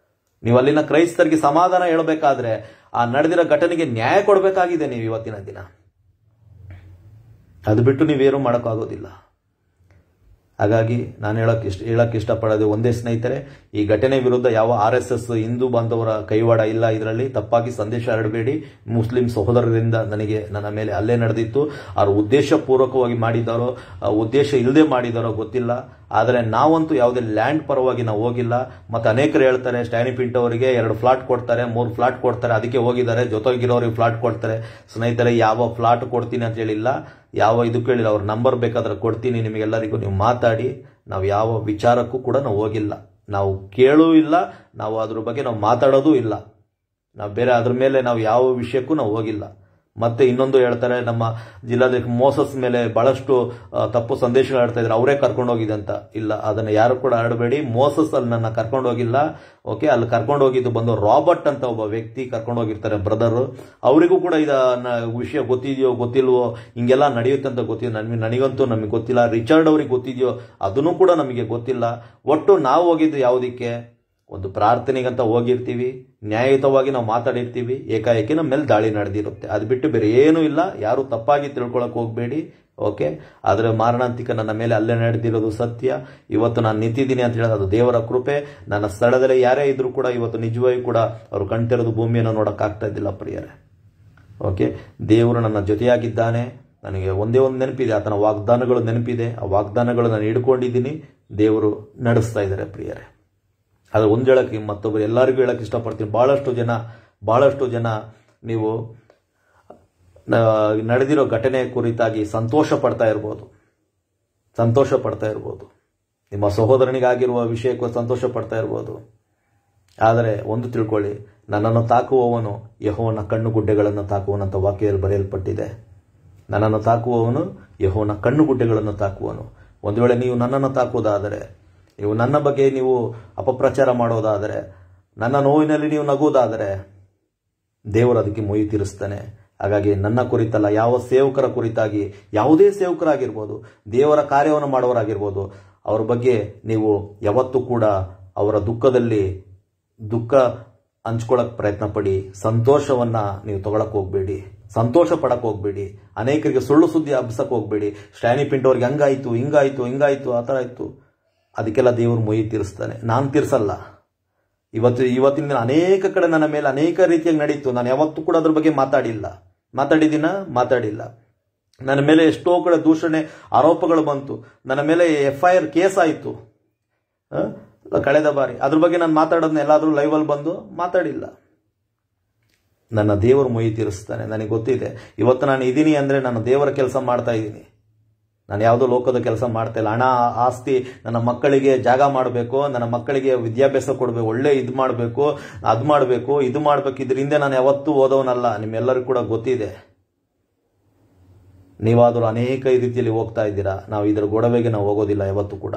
ನೀವು ಅಲ್ಲಿನ ಕ್ರೈಸ್ತರಿಗೆ ಸಮಾಧಾನ ಹೇಳಬೇಕಾದ್ರೆ ಆ ನಡೆದಿರೋ ಘಟನೆಗೆ ನ್ಯಾಯ ಕೊಡಬೇಕಾಗಿದೆ ನೀವು ಇವತ್ತಿನ ದಿನ. ಅದು ಬಿಟ್ಟು ನೀವೇನು ಮಾಡೋಕ್ಕಾಗೋದಿಲ್ಲ. ಹಾಗಾಗಿ ನಾನು ಹೇಳಕ್ ಇಷ್ಟಪಡೋದು ಒಂದೇ ಸ್ನೇಹಿತರೆ, ಈ ಘಟನೆ ವಿರುದ್ಧ ಯಾವ RSS ಹಿಂದೂ ಬಾಂಧವರ ಕೈವಾಡ ಇಲ್ಲ. ಇದರಲ್ಲಿ ತಪ್ಪಾಗಿ ಸಂದೇಶ ಹರಡಬೇಡಿ. ಮುಸ್ಲಿಂ ಸಹೋದರರಿಂದ ನನ್ನ ಮೇಲೆ ಹಲ್ಲೆ ನಡೆದಿತ್ತು. ಅವರು ಉದ್ದೇಶಪೂರ್ವಕವಾಗಿ ಮಾಡಿದಾರೋ ಉದ್ದೇಶ ಇಲ್ಲದೆ ಮಾಡಿದಾರೋ ಗೊತ್ತಿಲ್ಲ. ಆದರೆ ನಾವಂತೂ ಯಾವುದೇ ಲ್ಯಾಂಡ್ ಪರವಾಗಿ ನಾವು ಹೋಗಿಲ್ಲ. ಮತ್ತೆ ಅನೇಕರು ಹೇಳ್ತಾರೆ ಸ್ಟ್ಯಾನಿ ಪಿಂಟೋ ಅವರಿಗೆ 2 ಫ್ಲಾಟ್ ಕೊಡ್ತಾರೆ, 3 ಫ್ಲಾಟ್ ಕೊಡ್ತಾರೆ, ಅದಕ್ಕೆ ಹೋಗಿದ್ದಾರೆ. ಜೊತೆಗಿರೋರಿಗೆ ಫ್ಲಾಟ್ ಕೊಡ್ತಾರೆ. ಸ್ನೇಹಿತರೆ, ಯಾವ ಫ್ಲಾಟ್ ಕೊಡ್ತೀನಿ ಅಂತ ಹೇಳಿಲ್ಲ, ಯಾವ ಇದಕ್ಕೂ ಹೇಳಿಲ್ಲ. ಅವ್ರ ನಂಬರ್ ಬೇಕಾದ್ರೆ ಕೊಡ್ತೀನಿ ನಿಮಗೆಲ್ಲರಿಗೂ. ನೀವು ಮಾತಾಡಿ. ನಾವು ಯಾವ ವಿಚಾರಕ್ಕೂ ಕೂಡ ನಾವು ಹೋಗಿಲ್ಲ, ನಾವು ಕೇಳೂ ಇಲ್ಲ, ನಾವು ಅದ್ರ ಬಗ್ಗೆ ನಾವು ಮಾತಾಡೋದೂ ಇಲ್ಲ. ನಾವು ಬೇರೆ ಅದ್ರ ಮೇಲೆ ನಾವು ಯಾವ ವಿಷಯಕ್ಕೂ ನಾವು ಹೋಗಿಲ್ಲ. ಮತ್ತೆ ಇನ್ನೊಂದು ಹೇಳ್ತಾರೆ, ನಮ್ಮ ಜಿಲ್ಲಾಧ್ಯಕ್ಷ ಮೋಸಸ್ ಮೇಲೆ ಬಹಳಷ್ಟು ತಪ್ಪು ಸಂದೇಶಗಳು ಆಡ್ತಾ ಇದ್ದಾರೆ, ಅವರೇ ಕರ್ಕೊಂಡು ಹೋಗಿದೆ ಅಂತ. ಇಲ್ಲ, ಅದನ್ನ ಯಾರು ಕೂಡ ಆಡಬೇಡಿ. ಮೋಸಸ್ ಅಲ್ಲಿ ನನ್ನ ಕರ್ಕೊಂಡು ಹೋಗಿಲ್ಲ. ಓಕೆ, ಅಲ್ಲಿ ಕರ್ಕೊಂಡು ಹೋಗಿದ್ದು ಬಂದು ರಾಬರ್ಟ್ ಅಂತ ಒಬ್ಬ ವ್ಯಕ್ತಿ ಕರ್ಕೊಂಡು ಹೋಗಿರ್ತಾರೆ, ಬ್ರದರ್. ಅವರಿಗೂ ಕೂಡ ವಿಷಯ ಗೊತ್ತಿದೆಯೋ ಗೊತ್ತಿಲ್ವೋ, ಹಿಂಗೆಲ್ಲ ನಡೆಯುತ್ತೆ ಅಂತ ಗೊತ್ತಿದೆ ನನಗಂತೂ ನಮಗೆ ಗೊತ್ತಿಲ್ಲ. ರಿಚರ್ಡ್ ಅವ್ರಿಗೆ ಗೊತ್ತಿದೆಯೋ ಅದನ್ನು ಕೂಡ ನಮಗೆ ಗೊತ್ತಿಲ್ಲ. ಒಟ್ಟು ನಾವು ಹೋಗಿದ್ದು ಯಾವುದಕ್ಕೆ? ಒಂದು ಪ್ರಾರ್ಥನೆಗಂತ ಹೋಗಿರ್ತೀವಿ, ನ್ಯಾಯಯುತವಾಗಿ ನಾವು ಮಾತಾಡಿರ್ತೀವಿ, ಏಕಾಏಕಿ ನಮ್ಮ ಮೇಲೆ ದಾಳಿ ನಡೆದಿರುತ್ತೆ. ಅದು ಬಿಟ್ಟು ಬೇರೆ ಏನೂ ಇಲ್ಲ. ಯಾರು ತಪ್ಪಾಗಿ ತಿಳ್ಕೊಳಕ್ ಹೋಗ್ಬೇಡಿ. ಓಕೆ, ಆದರೆ ಮಾರಣಾಂತಿಕ ನನ್ನ ಮೇಲೆ ಅಲ್ಲೇ ನಡೆದಿರೋದು ಸತ್ಯ. ಇವತ್ತು ನಾನು ನಿಂತಿದ್ದೀನಿ ಅಂತ ಹೇಳೋದು ಅದು ದೇವರ ಕೃಪೆ. ನನ್ನ ಸ್ಥಳದಲ್ಲಿ ಯಾರೇ ಇದ್ರೂ ಕೂಡ ಇವತ್ತು ನಿಜವಾಗಿ ಕೂಡ ಅವರು ಕಣ್ತೆರೆದು ಭೂಮಿಯನ್ನು ನೋಡೋಕ್ಕಾಗ್ತಾ ಇದ್ದಿಲ್ಲ ಪ್ರಿಯರೇ. ಓಕೆ, ದೇವರು ನನ್ನ ಜೊತೆಯಾಗಿದ್ದಾನೆ. ನನಗೆ ಒಂದೇ ಒಂದು ನೆನಪಿದೆ, ಆತನ ವಾಗ್ದಾನಗಳು ನೆನಪಿದೆ. ಆ ವಾಗ್ದಾನಗಳು ನಾನು ಹಿಡ್ಕೊಂಡಿದ್ದೀನಿ. ದೇವರು ನಡೆಸ್ತಾ ಇದ್ದಾರೆ ಪ್ರಿಯರೇ. ಅದು ಒಂದು ಹೇಳಕ್ಕೆ ಮತ್ತೊಬ್ಬರು ಎಲ್ಲರಿಗೂ ಹೇಳಕ್ಕೆ ಇಷ್ಟಪಡ್ತೀನಿ. ಬಹಳಷ್ಟು ಜನ ನೀವು ನಡೆದಿರೋ ಘಟನೆ ಕುರಿತಾಗಿ ಸಂತೋಷ ಪಡ್ತಾ ಇರ್ಬೋದು. ನಿಮ್ಮ ಸಹೋದರನಿಗಾಗಿರುವ ವಿಷಯಕ್ಕೂ ಸಂತೋಷ ಪಡ್ತಾ ಇರ್ಬೋದು. ಆದರೆ ಒಂದು ತಿಳ್ಕೊಳ್ಳಿ, ನನ್ನನ್ನು ತಾಕುವವನು ಯೆಹೋವನ ಕಣ್ಣುಗುಡ್ಡೆಗಳನ್ನು ತಾಕುವನಂತ ವಾಕ್ಯದಲ್ಲಿ ಬರೆಯಲ್ಪಟ್ಟಿದೆ. ನನ್ನನ್ನು ತಾಕುವವನು ಯೆಹೋವನ ಕಣ್ಣುಗುಡ್ಡೆಗಳನ್ನು ತಾಕುವನು. ಒಂದು ವೇಳೆ ನೀವು ನನ್ನನ್ನು ತಾಕುವುದಾದರೆ, ನೀವು ನನ್ನ ಬಗ್ಗೆ ನೀವು ಅಪಪ್ರಚಾರ ಮಾಡೋದಾದರೆ, ನನ್ನ ನೋವಿನಲ್ಲಿ ನೀವು ನಗುವುದಾದರೆ, ದೇವರು ಅದಕ್ಕೆ ಮೊಯಿ ತೀರಿಸ್ತಾನೆ. ಹಾಗಾಗಿ ನನ್ನ ಕುರಿತಲ್ಲ, ಯಾವ ಸೇವಕರ ಕುರಿತಾಗಿ, ಯಾವುದೇ ಸೇವಕರಾಗಿರ್ಬೋದು, ದೇವರ ಕಾರ್ಯವನ್ನು ಮಾಡೋರಾಗಿರ್ಬೋದು, ಅವ್ರ ಬಗ್ಗೆ ನೀವು ಯಾವತ್ತೂ ಕೂಡ ಅವರ ದುಃಖದಲ್ಲಿ ದುಃಖ ಹಂಚ್ಕೊಳ್ಳೋಕೆ ಪ್ರಯತ್ನ ಪಡಿ. ಸಂತೋಷವನ್ನ ನೀವು ತಗೊಳಕ್ ಹೋಗ್ಬೇಡಿ, ಸಂತೋಷ ಪಡಕ್ ಹೋಗ್ಬೇಡಿ. ಅನೇಕರಿಗೆ ಸುಳ್ಳು ಸುದ್ದಿ ಹಬ್ಸಕ್ ಹೋಗ್ಬೇಡಿ. ಸ್ಟ್ಯಾನಿ ಪಿಂಟೋರ್ಗೆ ಹಂಗಾಯ್ತು, ಹಿಂಗಾಯ್ತು, ಆ ಥರ ಆಯ್ತು. ಅದಕ್ಕೆಲ್ಲ ದೇವರು ಮೊಯಿ ತೀರಿಸ್ತಾನೆ. ನಾನು ತೀರ್ಸಲ್ಲ. ಇವತ್ತಿನ ದಿನ ಅನೇಕ ಕಡೆ ನನ್ನ ಮೇಲೆ ಅನೇಕ ರೀತಿಯಾಗಿ ನಡೀತು. ನಾನು ಯಾವತ್ತೂ ಕೂಡ ಅದ್ರ ಬಗ್ಗೆ ಮಾತಾಡಿಲ್ಲ. ನನ್ನ ಮೇಲೆ ಎಷ್ಟೋ ಕಡೆ ದೂಷಣೆ ಆರೋಪಗಳು ಬಂತು. ನನ್ನ ಮೇಲೆ FIR ಕೇಸ್ ಆಯಿತು ಕಳೆದ ಬಾರಿ. ಅದ್ರ ಬಗ್ಗೆ ನಾನು ಮಾತಾಡೋದನ್ನ ಎಲ್ಲಾದ್ರೂ ಲೈವಲ್ಲಿ ಬಂದು ಮಾತಾಡಿಲ್ಲ. ನನ್ನ ದೇವರು ಮೊಯಿ ತೀರಿಸ್ತಾನೆ. ನನಗೆ ಗೊತ್ತಿದೆ, ಇವತ್ತು ನಾನು ಇದ್ದೀನಿ ಅಂದ್ರೆ ನಾನು ದೇವರ ಕೆಲಸ ಮಾಡ್ತಾ ಇದ್ದೀನಿ. ನಾನು ಯಾವುದೋ ಲೋಕದ ಕೆಲಸ ಮಾಡ್ತಾ ಇಲ್ಲ. ಹಣ ಆಸ್ತಿ, ನನ್ನ ಮಕ್ಕಳಿಗೆ ಜಾಗ ಮಾಡಬೇಕು, ನನ್ನ ಮಕ್ಕಳಿಗೆ ವಿದ್ಯಾಭ್ಯಾಸ ಕೊಡಬೇಕು, ಒಳ್ಳೆ ಇದು ಮಾಡಬೇಕು, ಅದು ಮಾಡಬೇಕು, ಇದು ಮಾಡಬೇಕು, ಇದರಿಂದ ನಾನು ಯಾವತ್ತೂ ಓದೋನಲ್ಲ. ನಿಮ್ಮೆಲ್ಲರಿಗೂ ಕೂಡ ಗೊತ್ತಿದೆ. ನೀವಾದರೂ ಅನೇಕ ರೀತಿಯಲ್ಲಿ ಹೋಗ್ತಾ ಇದ್ದೀರಾ. ನಾವು ಇದರ ಗೊಡವೆಗೆ ನಾವು ಹೋಗೋದಿಲ್ಲ ಯಾವತ್ತೂ ಕೂಡ.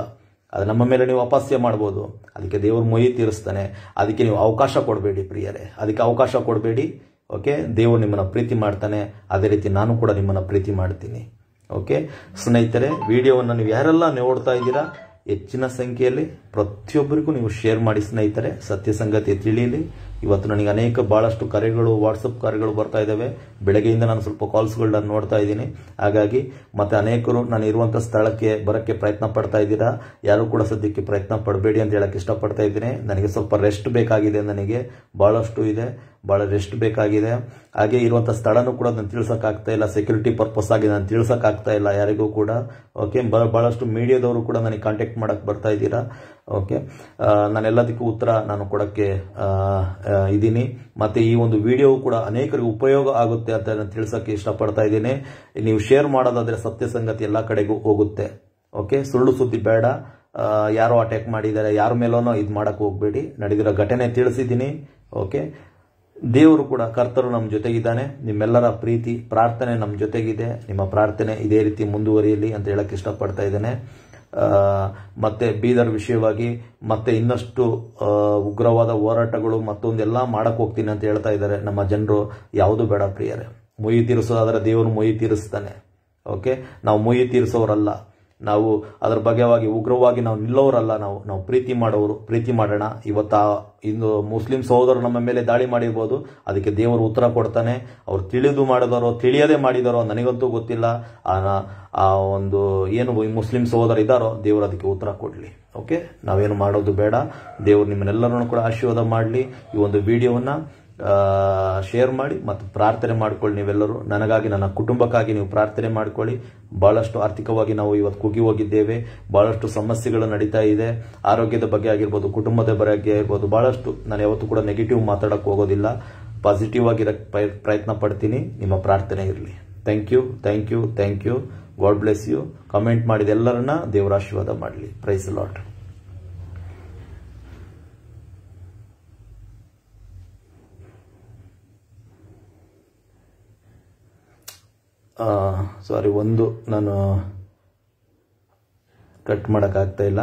ಅದು ನಮ್ಮ ಮೇಲೆ ನೀವು ಅಪಹಾಸ್ಯ ಮಾಡ್ಬೋದು, ಅದಕ್ಕೆ ದೇವರು ಮೊಯಿ ತೀರಿಸ್ತಾನೆ. ಅದಕ್ಕೆ ನೀವು ಅವಕಾಶ ಕೊಡಬೇಡಿ ಪ್ರಿಯರೇ, ಅದಕ್ಕೆ ಅವಕಾಶ ಕೊಡಬೇಡಿ. ಓಕೆ, ದೇವರು ನಿಮ್ಮನ್ನು ಪ್ರೀತಿ ಮಾಡ್ತಾನೆ, ಅದೇ ರೀತಿ ನಾನು ಕೂಡ ನಿಮ್ಮನ್ನು ಪ್ರೀತಿ ಮಾಡ್ತೀನಿ. ಓಕೆ ಸ್ನೇಹಿತರೆ, ವಿಡಿಯೋವನ್ನು ನೀವು ಯಾರೆಲ್ಲ ನೋಡ್ತಾ ಇದ್ದೀರಾ ಹೆಚ್ಚಿನ ಸಂಖ್ಯೆಯಲ್ಲಿ ಪ್ರತಿಯೊಬ್ಬರಿಗೂ ನೀವು ಶೇರ್ ಮಾಡಿ ಸ್ನೇಹಿತರೆ, ಸತ್ಯ ಸಂಗತಿ ತಿಳಿಯಲಿ. ಇವತ್ತು ನನಗೆ ಅನೇಕ ಬಹಳಷ್ಟು ಕರೆಗಳು, ವಾಟ್ಸಪ್ ಕರೆಗಳು ಬರ್ತಾ ಇದ್ದಾವೆ. ಬೆಳಗ್ಗೆಯಿಂದ ನಾನು ಸ್ವಲ್ಪ ಕಾಲ್ಸ್ಗಳನ್ನ ನೋಡ್ತಾ ಇದ್ದೀನಿ. ಹಾಗಾಗಿ ಮತ್ತೆ ಅನೇಕರು ನಾನು ಇರುವಂಥ ಸ್ಥಳಕ್ಕೆ ಬರೋಕ್ಕೆ ಪ್ರಯತ್ನ ಪಡ್ತಾ ಇದ್ದೀರಾ. ಯಾರು ಕೂಡ ಸದ್ಯಕ್ಕೆ ಪ್ರಯತ್ನ ಪಡಬೇಡಿ ಅಂತ ಹೇಳಕ್ಕೆ ಇಷ್ಟಪಡ್ತಾ ಇದ್ದೀನಿ. ನನಗೆ ಸ್ವಲ್ಪ ರೆಸ್ಟ್ ಬೇಕಾಗಿದೆ, ನನಗೆ ಬಹಳಷ್ಟು ಇದೆ, ಬಹಳ ರೆಸ್ಟ್ ಬೇಕಾಗಿದೆ. ಹಾಗೆ ಇರುವಂಥ ಸ್ಥಳನೂ ಕೂಡ ನಾನು ತಿಳಿಸೋಕ್ಕಾಗ್ತಾ ಇಲ್ಲ, ಸೆಕ್ಯೂರಿಟಿ ಪರ್ಪಸ್ ಆಗಿ ನಾನು ತಿಳಿಸೋಕ್ಕಾಗ್ತಾ ಇಲ್ಲ ಯಾರಿಗೂ ಕೂಡ. ಓಕೆ, ಬಹಳಷ್ಟು ಮೀಡಿಯಾದವರು ಕೂಡ ನನಗೆ ಕಾಂಟ್ಯಾಕ್ಟ್ ಮಾಡಕ್ಕೆ ಬರ್ತಾ ಇದ್ದೀರಾ. ಓಕೆ, ನಾನೆಲ್ಲದಕ್ಕೂ ಉತ್ತರ ನಾನು ಕೊಡೋಕ್ಕೆ ಇದ್ದೀನಿ. ಮತ್ತು ಈ ಒಂದು ವಿಡಿಯೋ ಕೂಡ ಅನೇಕರಿಗೆ ಉಪಯೋಗ ಆಗುತ್ತೆ ಅಂತ ನಾನು ತಿಳಿಸೋಕ್ಕೆ ಇಷ್ಟಪಡ್ತಾ ಇದ್ದೀನಿ. ನೀವು ಶೇರ್ ಮಾಡೋದಾದರೆ ಸತ್ಯ ಸಂಗತಿ ಎಲ್ಲ ಕಡೆಗೂ ಹೋಗುತ್ತೆ. ಓಕೆ, ಸುಳ್ಳು ಸುದ್ದಿ ಬೇಡ. ಯಾರೋ ಅಟ್ಯಾಕ್ ಮಾಡಿದ್ದಾರೆ, ಯಾರ ಮೇಲೋ ಇದು ಮಾಡೋಕ್ಕೆ ಹೋಗಬೇಡಿ. ನಡೆದಿರೋ ಘಟನೆ ತಿಳಿಸಿದ್ದೀನಿ. ಓಕೆ, ದೇವರು ಕೂಡ, ಕರ್ತರು ನಮ್ಮ ಜೊತೆಗಿದ್ದಾನೆ. ನಿಮ್ಮೆಲ್ಲರ ಪ್ರೀತಿ ಪ್ರಾರ್ಥನೆ ನಮ್ಮ ಜೊತೆಗಿದೆ. ನಿಮ್ಮ ಪ್ರಾರ್ಥನೆ ಇದೇ ರೀತಿ ಮುಂದುವರಿಯಲಿ ಅಂತ ಹೇಳಕ್ಕೆ ಇಷ್ಟಪಡ್ತಾ ಇದ್ದೇನೆ. ಮತ್ತೆ ಬೀದರ್ ವಿಷಯವಾಗಿ ಮತ್ತೆ ಇನ್ನಷ್ಟು ಉಗ್ರವಾದ ಹೋರಾಟಗಳು ಮತ್ತೊಂದೆಲ್ಲ ಮಾಡಕ್ಕೆ ಹೋಗ್ತೀನಿ ಅಂತ ಹೇಳ್ತಾ ಇದ್ದಾರೆ ನಮ್ಮ ಜನರು. ಯಾವುದು ಬೇಡ ಪ್ರಿಯರೇ, ಮೊಯಿ ತೀರಿಸೋದಾದ್ರೆ ದೇವರು ಮೊಯಿ ತೀರಿಸ್ತಾನೆ. ಓಕೆ, ನಾವು ಮೊಯಿ ತೀರಿಸೋರಲ್ಲ, ನಾವು ಅದರ ಬಗೆವಾಗಿ ಉಗ್ರವಾಗಿ ನಾವು ನಿಲ್ಲೋರಲ್ಲ. ನಾವು ಪ್ರೀತಿ ಮಾಡೋರು, ಪ್ರೀತಿ ಮಾಡೋಣ. ಇಂದು ಮುಸ್ಲಿಂ ಸಹೋದರರು ನಮ್ಮ ಮೇಲೆ ದಾಳಿ ಮಾಡಿರ್ಬೋದು, ಅದಕ್ಕೆ ದೇವರು ಉತ್ತರ ಕೊಡ್ತಾನೆ. ಅವ್ರು ತಿಳಿದು ಮಾಡಿದಾರೋ ತಿಳಿಯದೆ ಮಾಡಿದಾರೋ ನನಗಂತೂ ಗೊತ್ತಿಲ್ಲ. ಆ ಒಂದು ಏನು ಮುಸ್ಲಿಂ ಸಹೋದರ ಇದ್ದಾರೋ ದೇವರು ಅದಕ್ಕೆ ಉತ್ತರ ಕೊಡಲಿ. ಓಕೆ, ನಾವೇನು ಮಾಡೋದು ಬೇಡ. ದೇವರು ನಿಮ್ಮನ್ನೆಲ್ಲರನ್ನು ಕೂಡ ಆಶೀರ್ವಾದ ಮಾಡಲಿ. ಈ ಒಂದು ವಿಡಿಯೋವನ್ನು ಶೇರ್ ಮಾಡಿ ಮತ್ತು ಪ್ರಾರ್ಥನೆ ಮಾಡ್ಕೊಳ್ಳಿ. ನೀವೆಲ್ಲರೂ ನನಗಾಗಿ, ನನ್ನ ಕುಟುಂಬಕ್ಕಾಗಿ ನೀವು ಪ್ರಾರ್ಥನೆ ಮಾಡ್ಕೊಳ್ಳಿ. ಬಹಳಷ್ಟು ಆರ್ಥಿಕವಾಗಿ ನಾವು ಇವತ್ತು ಕುಗ್ಗಿ ಹೋಗಿದ್ದೇವೆ. ಬಹಳಷ್ಟು ಸಮಸ್ಯೆಗಳು ನಡೀತಾ ಇದೆ. ಆರೋಗ್ಯದ ಬಗ್ಗೆ ಆಗಿರ್ಬೋದು, ಕುಟುಂಬದ ಬಗ್ಗೆ ಆಗಿರ್ಬೋದು, ಬಹಳಷ್ಟು. ನಾನು ಯಾವತ್ತೂ ಕೂಡ ನೆಗೆಟಿವ್ ಮಾತಾಡೋಕ್ಕೆ ಹೋಗೋದಿಲ್ಲ, ಪಾಸಿಟಿವ್ ಆಗಿರೋಕ್ಕೆ ಪ್ರಯತ್ನ ಪಡ್ತೀನಿ. ನಿಮ್ಮ ಪ್ರಾರ್ಥನೆ ಇರಲಿ. Thank you, thank you, thank you. God bless you. Comment ಮಾಡಿದ ಎಲ್ಲರನ್ನ ದೇವರ ಆಶೀರ್ವಾದ ಮಾಡಲಿ. Price lord. ಸಾರಿ, ಒಂದು ನಾನು ಕಟ್ ಮಾಡೋಕ್ಕಾಗ್ತಾ ಇಲ್ಲ,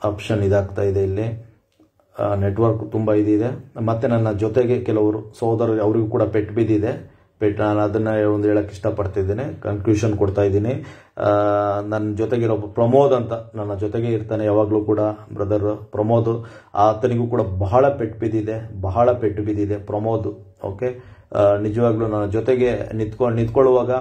ಆಪ್ಷನ್ ಇದಾಗ್ತಾ ಇದೆ ಇಲ್ಲಿ. ನೆಟ್ವರ್ಕ್ ತುಂಬ ಇದಿದೆ. ಮತ್ತು ನನ್ನ ಜೊತೆಗೆ ಕೆಲವರು ಸಹೋದರರು, ಅವರಿಗೂ ಕೂಡ ಪೆಟ್ಟು ಬಿದ್ದಿದೆ. ನಾನು ಅದನ್ನು ಒಂದು ಹೇಳಕ್ಕೆ ಇಷ್ಟಪಡ್ತಿದ್ದೇನೆ, ಕನ್ಕ್ಲೂಷನ್ ಕೊಡ್ತಾ ಇದ್ದೀನಿ. ನನ್ನ ಜೊತೆಗಿರೋ ಪ್ರಮೋದ್ ಅಂತ ನನ್ನ ಜೊತೆಗೆ ಇರ್ತಾನೆ ಯಾವಾಗಲೂ ಕೂಡ, ಬ್ರದರ್ ಪ್ರಮೋದ್. ಆತನಿಗೂ ಕೂಡ ಬಹಳ ಪೆಟ್ಟು ಬಿದ್ದಿದೆ ಪ್ರಮೋದ್. ಓಕೆ, ನಿಜವಾಗ್ಲೂ ನನ್ನ ಜೊತೆಗೆ ನಿಂತ್ಕೊಳ್ಳುವಾಗ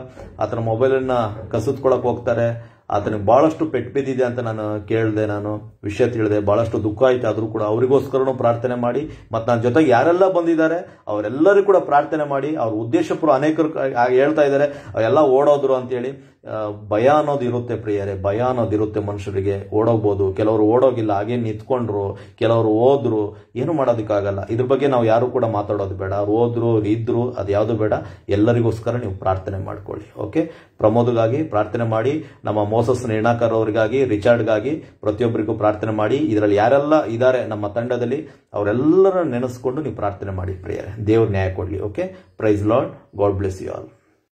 ಆತನ ಮೊಬೈಲನ್ನು ಕಸಿದ್ಕೊಳ್ಳೋಕೆ ಹೋಗ್ತಾರೆ. ಆತನಿಗೆ ಬಹಳಷ್ಟು ಪೆಟ್ಟು ಬಿದ್ದಿದೆ ಅಂತ ನಾನು ಕೇಳಿದೆ, ನಾನು ವಿಷಯ ತಿಳಿದೆ. ಬಹಳಷ್ಟು ದುಃಖ ಆಯ್ತು. ಆದರೂ ಕೂಡ ಅವರಿಗೋಸ್ಕರನೂ ಪ್ರಾರ್ಥನೆ ಮಾಡಿ, ಮತ್ತು ನನ್ನ ಜೊತೆಗೆ ಯಾರೆಲ್ಲ ಬಂದಿದ್ದಾರೆ ಅವರೆಲ್ಲರೂ ಕೂಡ ಪ್ರಾರ್ಥನೆ ಮಾಡಿ. ಅವ್ರ ಉದ್ದೇಶಪೂರ್ವ ಅನೇಕರು ಹೇಳ್ತಾ ಇದ್ದಾರೆ ಅವರೆಲ್ಲ ಓಡೋದ್ರು ಅಂತೇಳಿ. ಭಯ ಅನ್ನೋದು ಇರುತ್ತೆ ಪ್ರಿಯರೇ, ಭಯ ಅನ್ನೋದು ಇರುತ್ತೆ ಮನುಷ್ಯರಿಗೆ. ಓಡೋಗ್ಬೋದು, ಕೆಲವರು ಓಡೋಗಿಲ್ಲ, ಹಾಗೆ ನಿಂತ್ಕೊಂಡ್ರು, ಕೆಲವರು ಹೋದ್ರು, ಏನು ಮಾಡೋದಕ್ಕಾಗಲ್ಲ. ಇದ್ರ ಬಗ್ಗೆ ನಾವು ಯಾರು ಕೂಡ ಮಾತಾಡೋದು ಬೇಡ. ಅವ್ರು ಹೋದ್ರು ಇದ್ರು ಅದು ಯಾವುದು ಬೇಡ. ಎಲ್ಲರಿಗೋಸ್ಕರ ನೀವು ಪ್ರಾರ್ಥನೆ ಮಾಡ್ಕೊಳ್ಳಿ. ಓಕೆ, ಪ್ರಮೋದ್ಗಾಗಿ ಪ್ರಾರ್ಥನೆ ಮಾಡಿ, ನಮ್ಮ ಮೋಸಸ್ ನಿರ್ಣಾಕರ್ ಅವರಿಗಾಗಿ, ರಿಚಾರ್ಡ್ಗಾಗಿ, ಪ್ರತಿಯೊಬ್ಬರಿಗೂ ಪ್ರಾರ್ಥನೆ ಮಾಡಿ. ಇದರಲ್ಲಿ ಯಾರೆಲ್ಲ ಇದ್ದಾರೆ ನಮ್ಮ ತಂಡದಲ್ಲಿ ಅವರೆಲ್ಲರ ನೆನೆಸ್ಕೊಂಡು ನೀವು ಪ್ರಾರ್ಥನೆ ಮಾಡಿ ಪ್ರಿಯರೇ. ದೇವ್ರ ನ್ಯಾಯ ಕೊಡಲಿ. Okay, praise Lord. God bless you all.